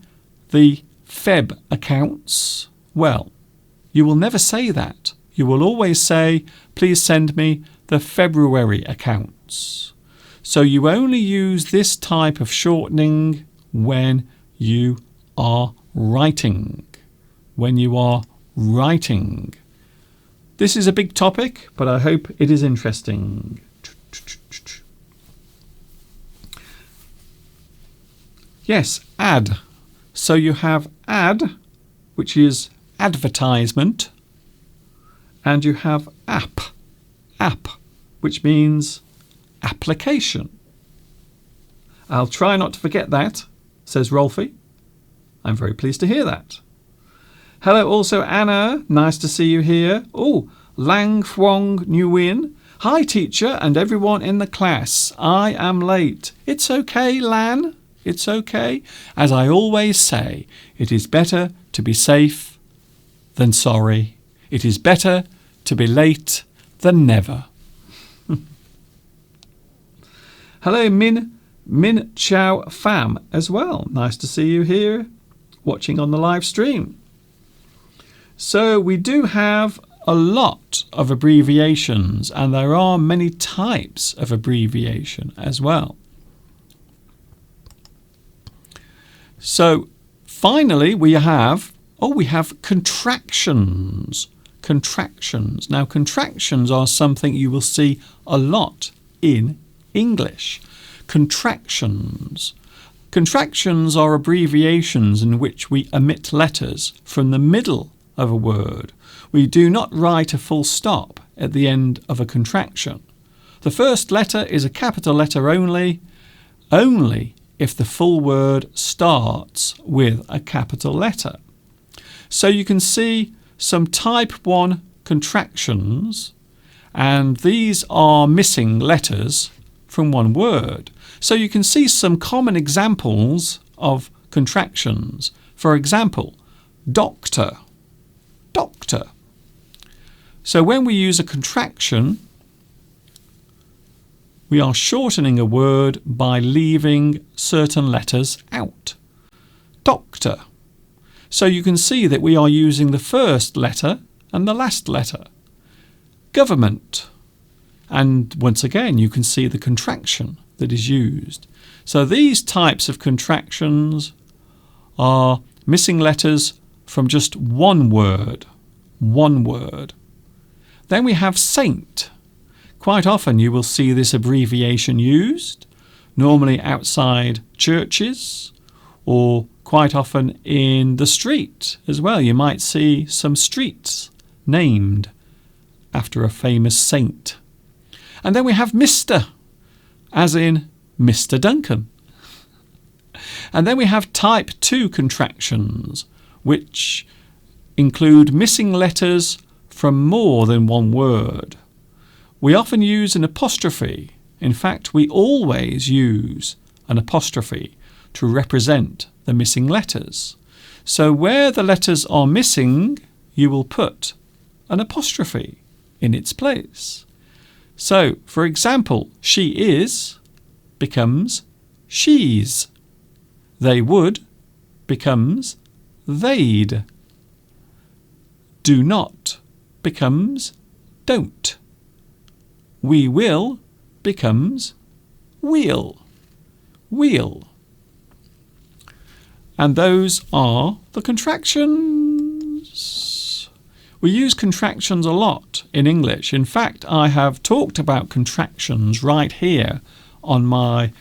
the Feb accounts. Well, you will never say that. You will always say, please send me the February accounts. So you only use this type of shortening when you are writing. When you are writing. This is a big topic, but I hope it is interesting. Yes, ad. So you have ad, which is advertisement, and you have app, which means application. I'll try not to forget that, says Rolfie. I'm very pleased to hear that. Hello also Anna, nice to see you here. Oh, Lang Thuong Nguyen. Hi teacher and everyone in the class. I am late. It's okay, Lan. It's okay. As I always say, it is better to be safe than sorry. It is better to be late than never. Hello Min Chow Pham as well. Nice to see you here watching on the live stream. So we do have a lot of abbreviations, and there are many types of abbreviation as well. So finally we have contractions. Contractions. Now contractions are something you will see a lot in English. Contractions. Contractions are abbreviations in which we omit letters from the middle of a word. We do not write a full stop at the end of a contraction. The first letter is a capital letter only if the full word starts with a capital letter. So you can see some type 1 contractions, and these are missing letters from one word. So you can see some common examples of contractions. For example, doctor, doctor. So when we use a contraction, we are shortening a word by leaving certain letters out. Doctor. So you can see that we are using the first letter and the last letter. Government. And once again, you can see the contraction that is used. So these types of contractions are missing letters from just one word. One word. Then we have saint. Quite often you will see this abbreviation used, normally outside churches or quite often in the street as well. You might see some streets named after a famous saint. And then we have Mr., as in Mr. Duncan. And then we have type 2 contractions, which include missing letters from more than one word. We often use an apostrophe. In fact, we always use an apostrophe to represent the missing letters. So where the letters are missing, you will put an apostrophe in its place. So, for example, she is becomes she's. They would becomes they'd. Do not becomes don't. We will becomes we'll. We'll. And those are the contractions. We use contractions a lot in English. In fact, I have talked about contractions right here on my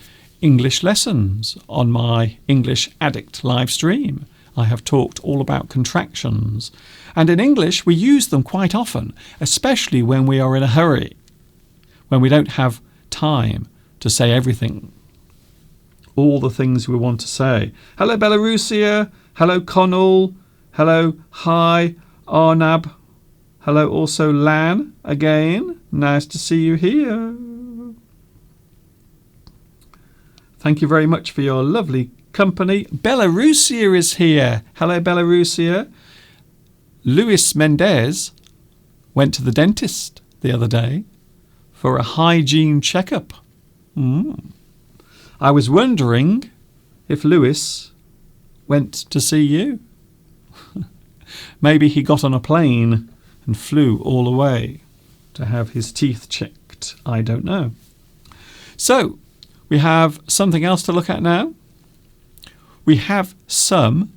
English lessons, on my English Addict live stream. I have talked all about contractions. And in English, we use them quite often, especially when we are in a hurry, when we don't have time to say everything, all the things we want to say. Hello, Belarusia. Hello, Connell. Hello, hi, Arnab. Hello, also Lan again. Nice to see you here. Thank you very much for your lovely company. Belarusia is here. Hello, Belarusia. Luis Mendez went to the dentist the other day for a hygiene checkup. I was wondering if Luis went to see you. Maybe he got on a plane and flew all the way to have his teeth checked. I don't know. So, we have something else to look at now. We have some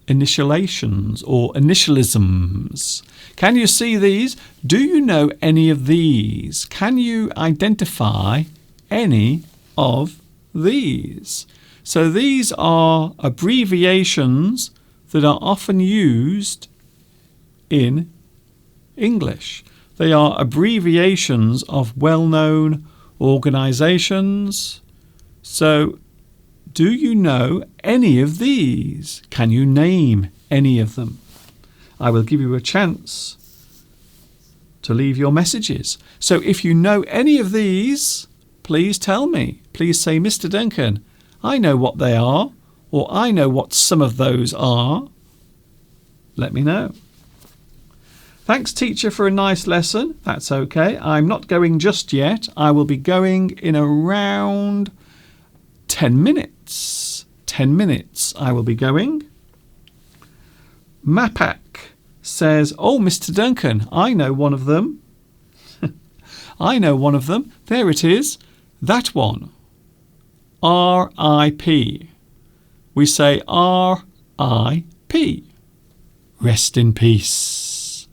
initialations or initialisms. Can you see these? Do you know any of these? Can you identify any of these? So these are abbreviations that are often used in English. They are abbreviations of well-known organisations. So, do you know any of these? Can you name any of them? I will give you a chance to leave your messages. So if you know any of these, please tell me. Please say, Mr. Duncan, I know what they are, or I know what some of those are. Let me know. Thanks, teacher, for a nice lesson. That's okay. I'm not going just yet. I will be going in around 10 minutes. 10 minutes I will be going. Mapak says, oh, Mr. Duncan, I know one of them. I know one of them. There it is. That one. R.I.P. We say R.I.P. Rest in peace.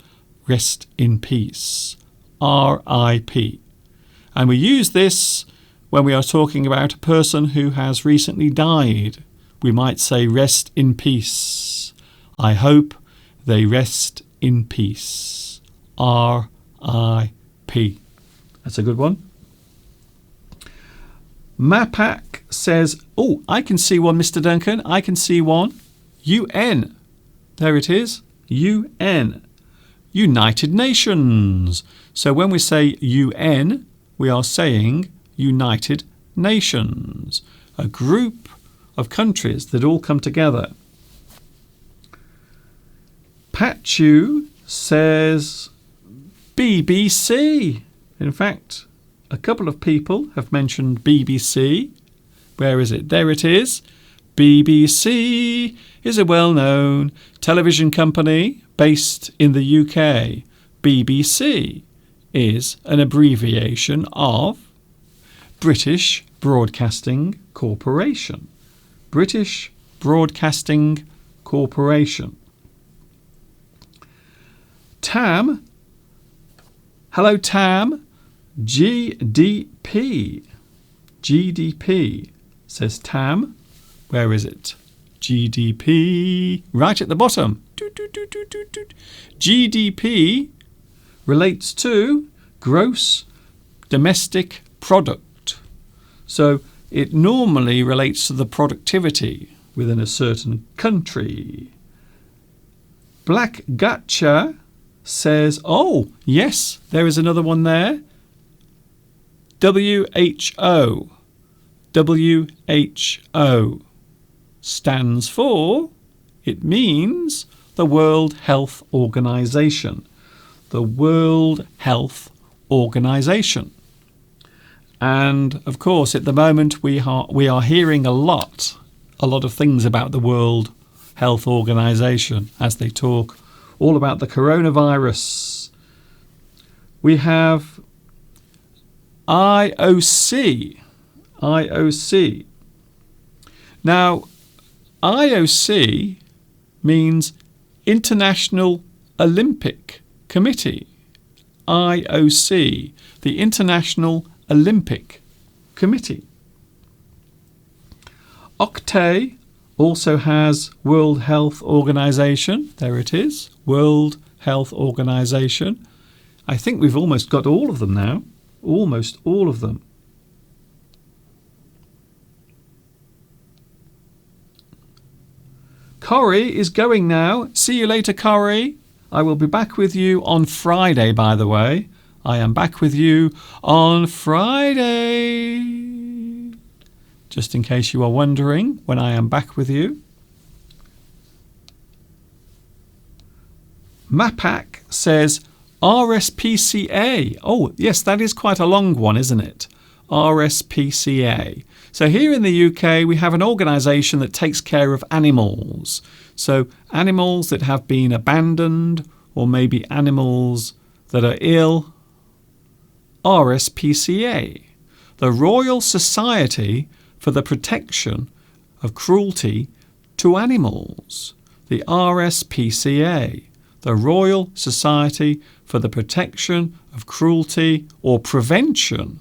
Rest in peace. R.I.P. And we use this when we are talking about a person who has recently died. We might say rest in peace. I hope they rest in peace. R.I.P. That's a good one. Mapak says, oh, I can see one, Mr. Duncan. I can see one. UN. There it is. UN. United Nations. So when we say UN, we are saying United Nations. A group of countries that all come together. Pachu says BBC. In fact, a couple of people have mentioned BBC. Where is it? There it is. BBC is a well-known television company based in the UK. BBC is an abbreviation of British Broadcasting Corporation. British Broadcasting Corporation. Tam. Hello, Tam. GDP. GDP, says Tam. Where is it? GDP. Right at the bottom. GDP relates to gross domestic product. So it normally relates to the productivity within a certain country. Black Gotcha says, oh, yes, there is another one there. WHO. WHO stands for, it means the World Health Organization. The World Health Organization. And of course, at the moment, we are hearing a lot of things about the World Health Organization as they talk all about the coronavirus. We have IOC. IOC. Now, IOC means International Olympic Committee. IOC, the International Olympic Committee. OCTAE also has World Health Organization. There it is, World Health Organization. I think we've almost got all of them now. Almost all of them. Corrie is going now. See you later, Corrie. I will be back with you on Friday, by the way. I am back with you on Friday. Just in case you are wondering when I am back with you. Mapak says RSPCA. Oh, yes, that is quite a long one, isn't it? RSPCA. So here in the UK, we have an organisation that takes care of animals. So animals that have been abandoned, or maybe animals that are ill. RSPCA, the Royal Society for the Protection of Cruelty to Animals. The RSPCA, the Royal Society for the Protection of Cruelty or Prevention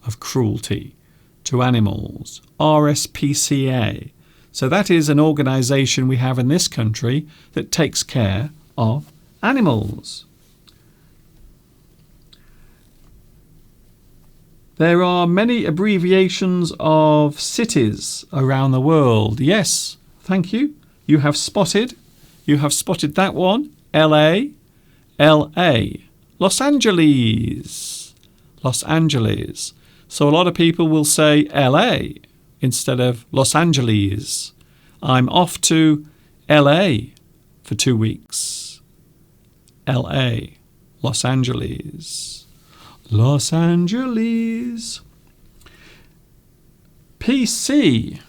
of Cruelty to Animals. RSPCA. So that is an organisation we have in this country that takes care of animals. There are many abbreviations of cities around the world. Yes, thank you. You have spotted that one. LA, Los Angeles. So a lot of people will say LA instead of Los Angeles. I'm off to LA for 2 weeks. LA, Los Angeles. Los Angeles. PC.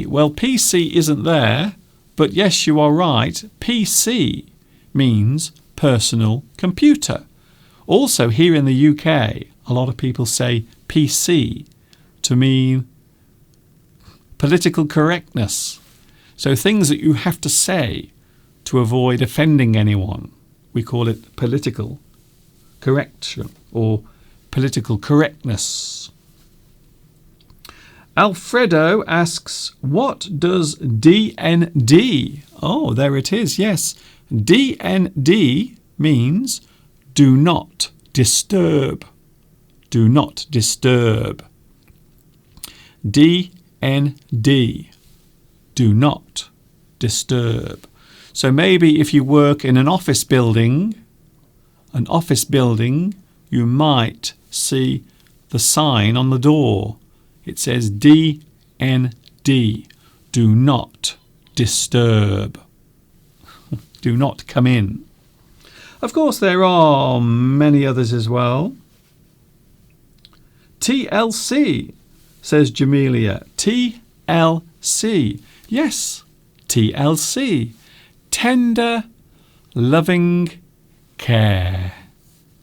Well, PC isn't there, but yes, you are right. PC means personal computer. Also, here in the UK, a lot of people say PC to mean political correctness. So things that you have to say to avoid offending anyone. We call it political correction or political correctness. Alfredo asks, what does DND? Oh, there it is, yes. DND means do not disturb. Do not disturb. DND. Do not disturb. So maybe if you work in an office building, you might see the sign on the door. It says DND. Do not disturb. Do not come in. Of course, there are many others as well. TLC, says Jamelia. TLC. Yes, TLC. Tender, loving care.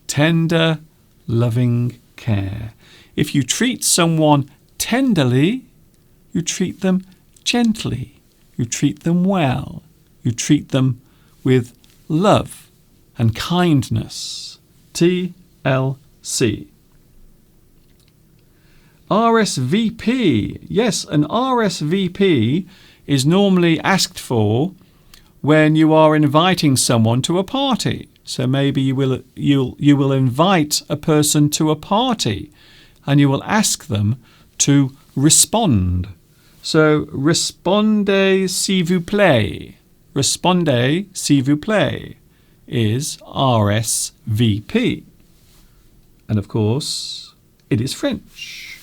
Tender, loving care. If you treat someone tenderly, you treat them gently. You treat them well. You treat them with love and kindness. TLC. RSVP. Yes, an RSVP is normally asked for when you are inviting someone to a party. So maybe you will invite a person to a party. and you will ask them to respond. So, répondez s'il vous plaît. Répondez s'il vous plaît is RSVP. And of course, it is French.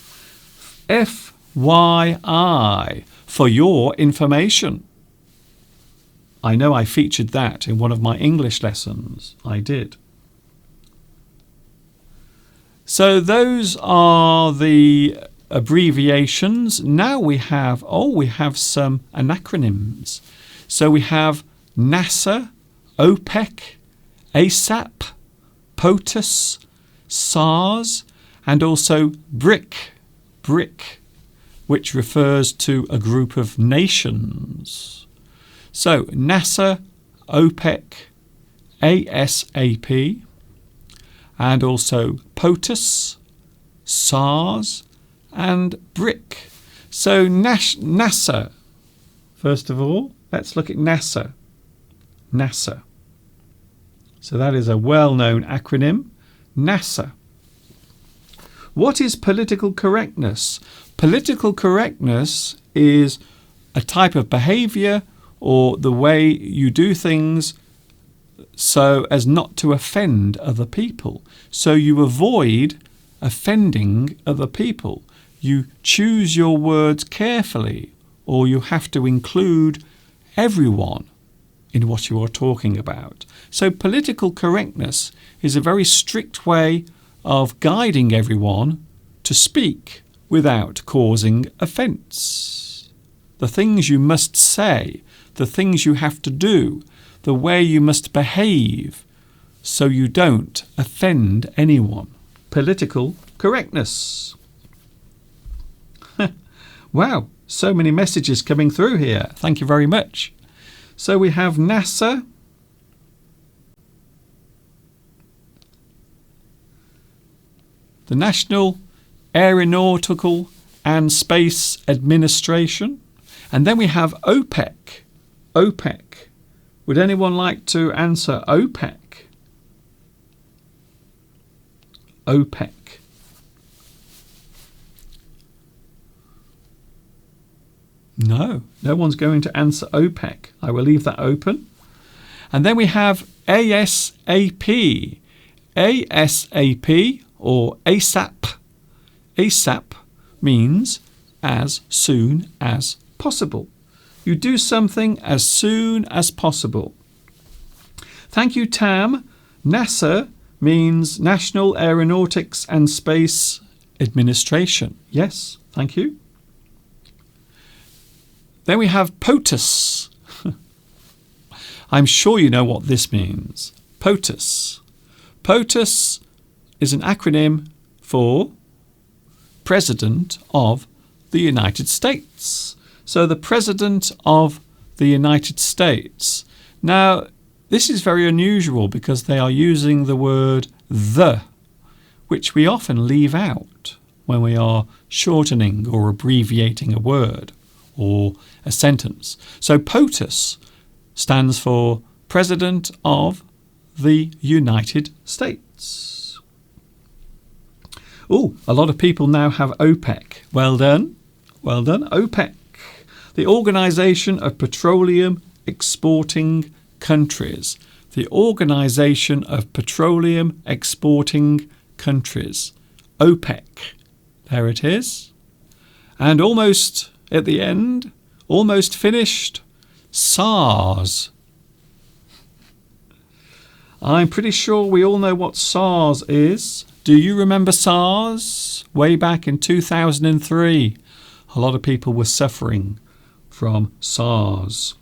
FYI, for your information. I know I featured that in one of my English lessons. I did. So those are the abbreviations. Now we have some acronyms. So we have NASA, OPEC, ASAP, POTUS, SARS, and also BRIC, which refers to a group of nations. So NASA, OPEC, ASAP, and also POTUS, SARS, and BRIC. So NASA, first of all, let's look at NASA. NASA. So that is a well-known acronym, NASA. What is political correctness? Political correctness is a type of behaviour or the way you do things so as not to offend other people. So you avoid offending other people. You choose your words carefully, or you have to include everyone in what you are talking about. So political correctness is a very strict way of guiding everyone to speak without causing offence. The things you must say, the things you have to do, the way you must behave so you don't offend anyone. Political correctness. Wow, so many messages coming through here. Thank you very much. So we have NASA, the National Aeronautical and Space Administration, and then we have OPEC. OPEC. Would anyone like to answer OPEC? OPEC. No one's going to answer OPEC. I will leave that open. And then we have ASAP. ASAP or ASAP. ASAP means as soon as possible. You do something as soon as possible. Thank you, Tam. NASA means National Aeronautics and Space Administration. Yes, thank you. Then we have POTUS. I'm sure you know what this means. POTUS. POTUS is an acronym for President of the United States. So the President of the United States. Now, this is very unusual because they are using the word the, which we often leave out when we are shortening or abbreviating a word or a sentence. So POTUS stands for President of the United States. Oh, a lot of people now have OPEC. Well done. Well done. OPEC, the Organisation of Petroleum Exporting Countries. The Organisation of Petroleum Exporting Countries. OPEC. There it is. And almost at the end, almost finished, SARS. I'm pretty sure we all know what SARS is. Do you remember SARS? Way back in 2003, a lot of people were suffering from SARS.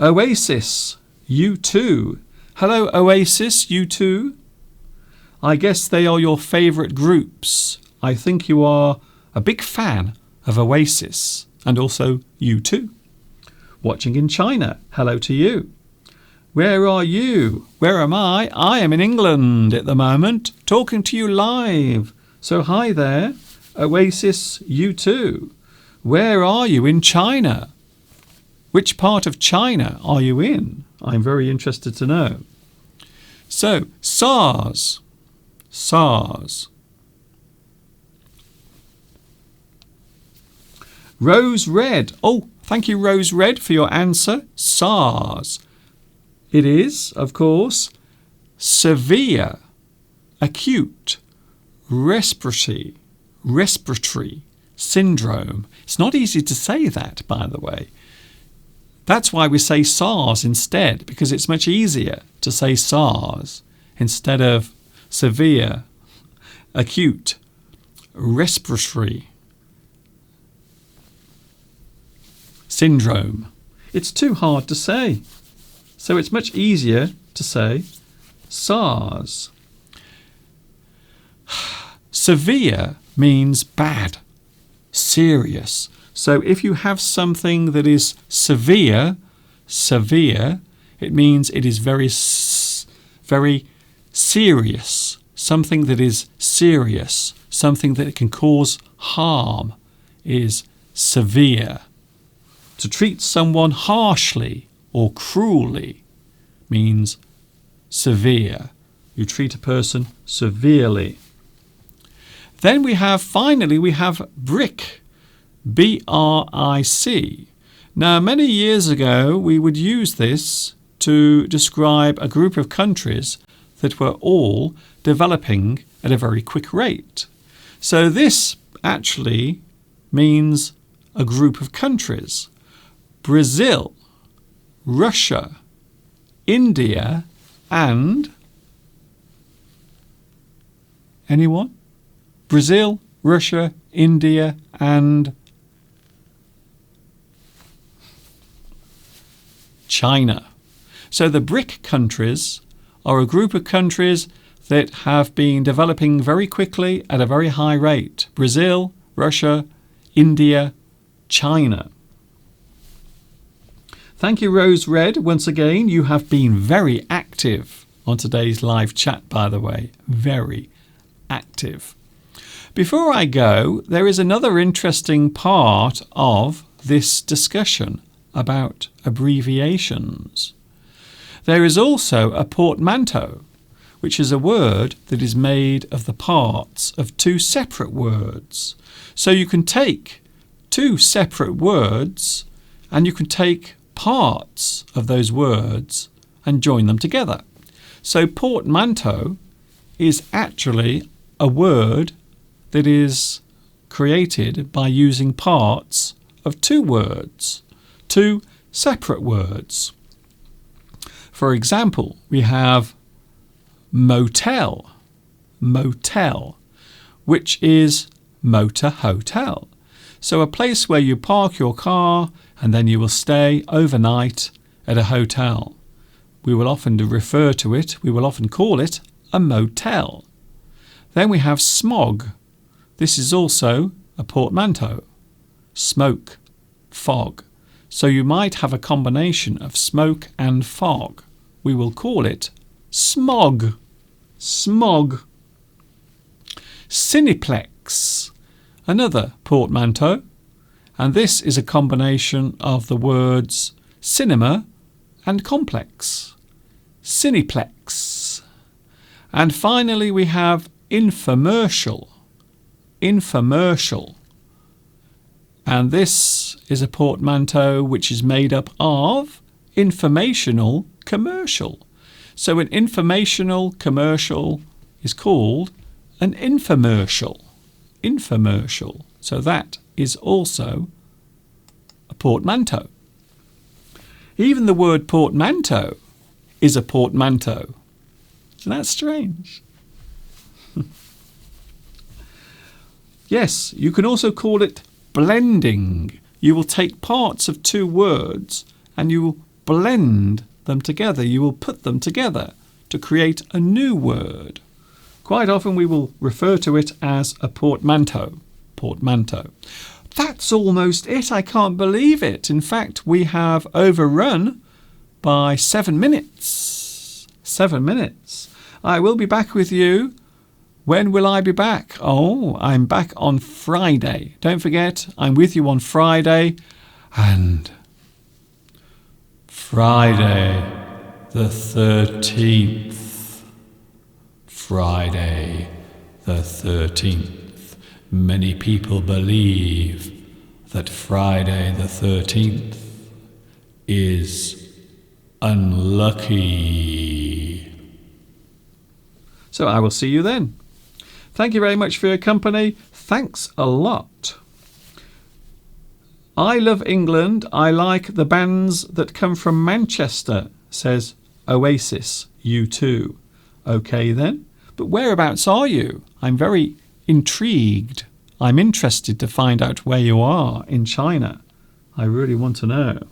Oasis, U2. Hello, Oasis, U2. I guess they are your favourite groups. I think you are a big fan of Oasis and also U2. Watching in China, hello to you. Where are you? Where am I? I am in England at the moment, talking to you live. So hi there, Oasis U2. Where are you in China? Which part of China are you in? I'm very interested to know. So, SARS. SARS. Rose Red. Oh, thank you, Rose Red, for your answer. SARS. It is, of course, severe, acute, respiratory syndrome. It's not easy to say that, by the way. That's why we say SARS instead, because it's much easier to say SARS instead of severe, acute, respiratory syndrome. It's too hard to say. So it's much easier to say SARS. Severe means bad, serious. So if you have something that is severe, it means it is very serious. Something that is serious, something that can cause harm is severe. To treat someone harshly or cruelly means severe. You treat a person severely. Then finally we have BRIC, B-R-I-C. Now, many years ago, we would use this to describe a group of countries that were all developing at a very quick rate. So this actually means a group of countries. Brazil, Russia, India, and anyone? Brazil, Russia, India, and China. So the BRIC countries are a group of countries that have been developing very quickly at a very high rate. Brazil, Russia, India, China. Thank you, Rose Red. Once again, you have been very active on today's live chat, by the way. Very active. Before I go, there is another interesting part of this discussion about abbreviations. There is also a portmanteau, which is a word that is made of the parts of two separate words. So you can take two separate words and you can take parts of those words and join them together. So portmanteau is actually a word that is created by using parts of two words, two separate words. For example, we have motel, which is motor hotel. So a place where you park your car and then you will stay overnight at a hotel. We will often refer to it, we will often call it a motel. Then we have smog. This is also a portmanteau. Smoke, fog. So you might have a combination of smoke and fog. We will call it smog. Smog. Cineplex, another portmanteau, and this is a combination of the words cinema and complex. Cineplex. And finally we have infomercial. Infomercial. And this is a portmanteau which is made up of informational commercial. So an informational commercial is called an infomercial. Infomercial. So that is also a portmanteau. Even the word portmanteau is a portmanteau. Isn't that strange? Yes, you can also call it blending. You will take parts of two words and you will blend them together. You will put them together to create a new word. Quite often we will refer to it as a portmanteau. Portmanteau. That's almost it. I can't believe it. In fact, we have overrun by 7 minutes. 7 minutes. I will be back with you. When will I be back? Oh, I'm back on Friday. Don't forget, I'm with you on Friday. And Friday the 13th. Friday the 13th. Many people believe that Friday the 13th is unlucky. So I will see you then. Thank you very much for your company. Thanks a lot. I love England. I like the bands that come from Manchester, says Oasis. You too. Okay then. But whereabouts are you? I'm very intrigued. I'm interested to find out where you are in China. I really want to know.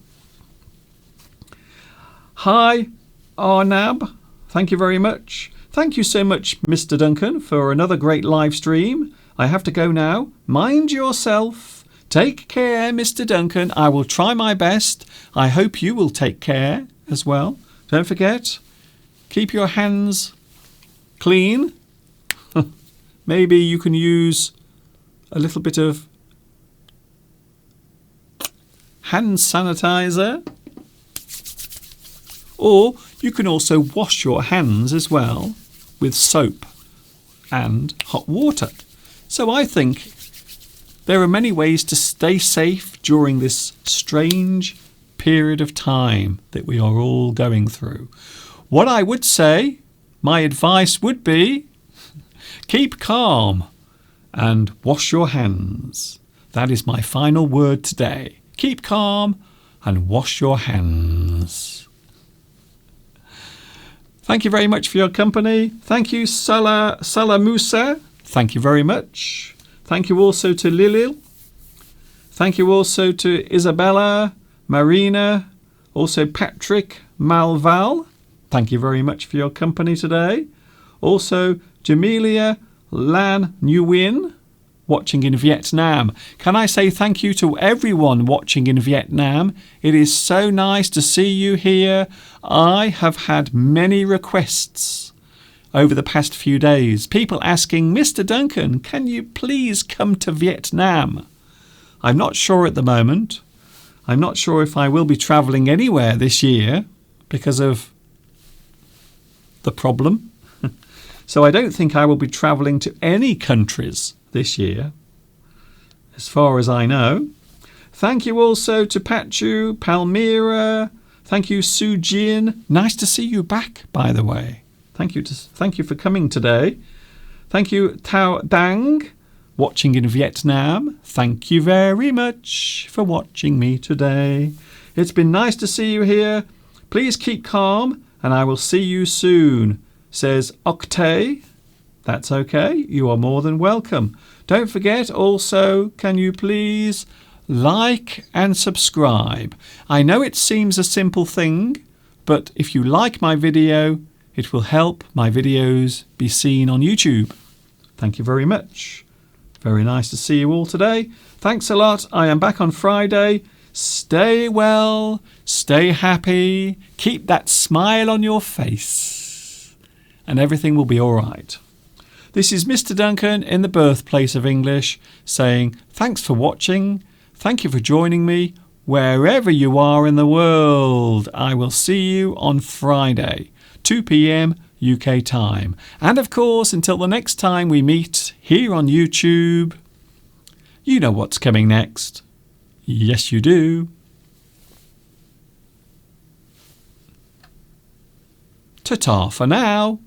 Hi, Arnab. Thank you very much. Thank you so much, Mr. Duncan, for another great live stream. I have to go now. Mind yourself. Take care, Mr. Duncan. I will try my best. I hope you will take care as well. Don't forget, keep your hands clean. Maybe you can use a little bit of hand sanitizer. Or you can also wash your hands as well with soap and hot water. So I think there are many ways to stay safe during this strange period of time that we are all going through. What I would say, my advice would be, keep calm and wash your hands. That is my final word today. Keep calm and wash your hands. Thank you very much for your company. Thank you, Salah Musa. Thank you very much. Thank you also to Lilil. Thank you also to Isabella, Marina, also Patrick Malval. Thank you very much for your company today. Also, Jamelia Lan Nguyen, watching in Vietnam. Can I say thank you to everyone watching in Vietnam? It is so nice to see you here. I have had many requests over the past few days. People asking, Mr. Duncan, can you please come to Vietnam? I'm not sure at the moment. I'm not sure if I will be travelling anywhere this year because of the problem. So I don't think I will be travelling to any countries this year, as far as I know. Thank you also to Pachu, Palmyra. Thank you, Su Jin. Nice to see you back, by the way. Thank you for coming today. Thank you, Tao Dang, watching in Vietnam. Thank you very much for watching me today. It's been nice to see you here. Please keep calm, and I will see you soon, says Octay. That's okay. You are more than welcome. Don't forget also, can you please like and subscribe? I know it seems a simple thing, but if you like my video, it will help my videos be seen on YouTube. Thank you very much. Very nice to see you all today. Thanks a lot. I am back on Friday. Stay well, stay happy, keep that smile on your face, and everything will be all right. This is Mr. Duncan in the birthplace of English saying thanks for watching. Thank you for joining me wherever you are in the world. I will see you on Friday, 2 p.m. UK time. And of course, until the next time we meet here on YouTube, you know what's coming next. Yes, you do. Ta-ta for now.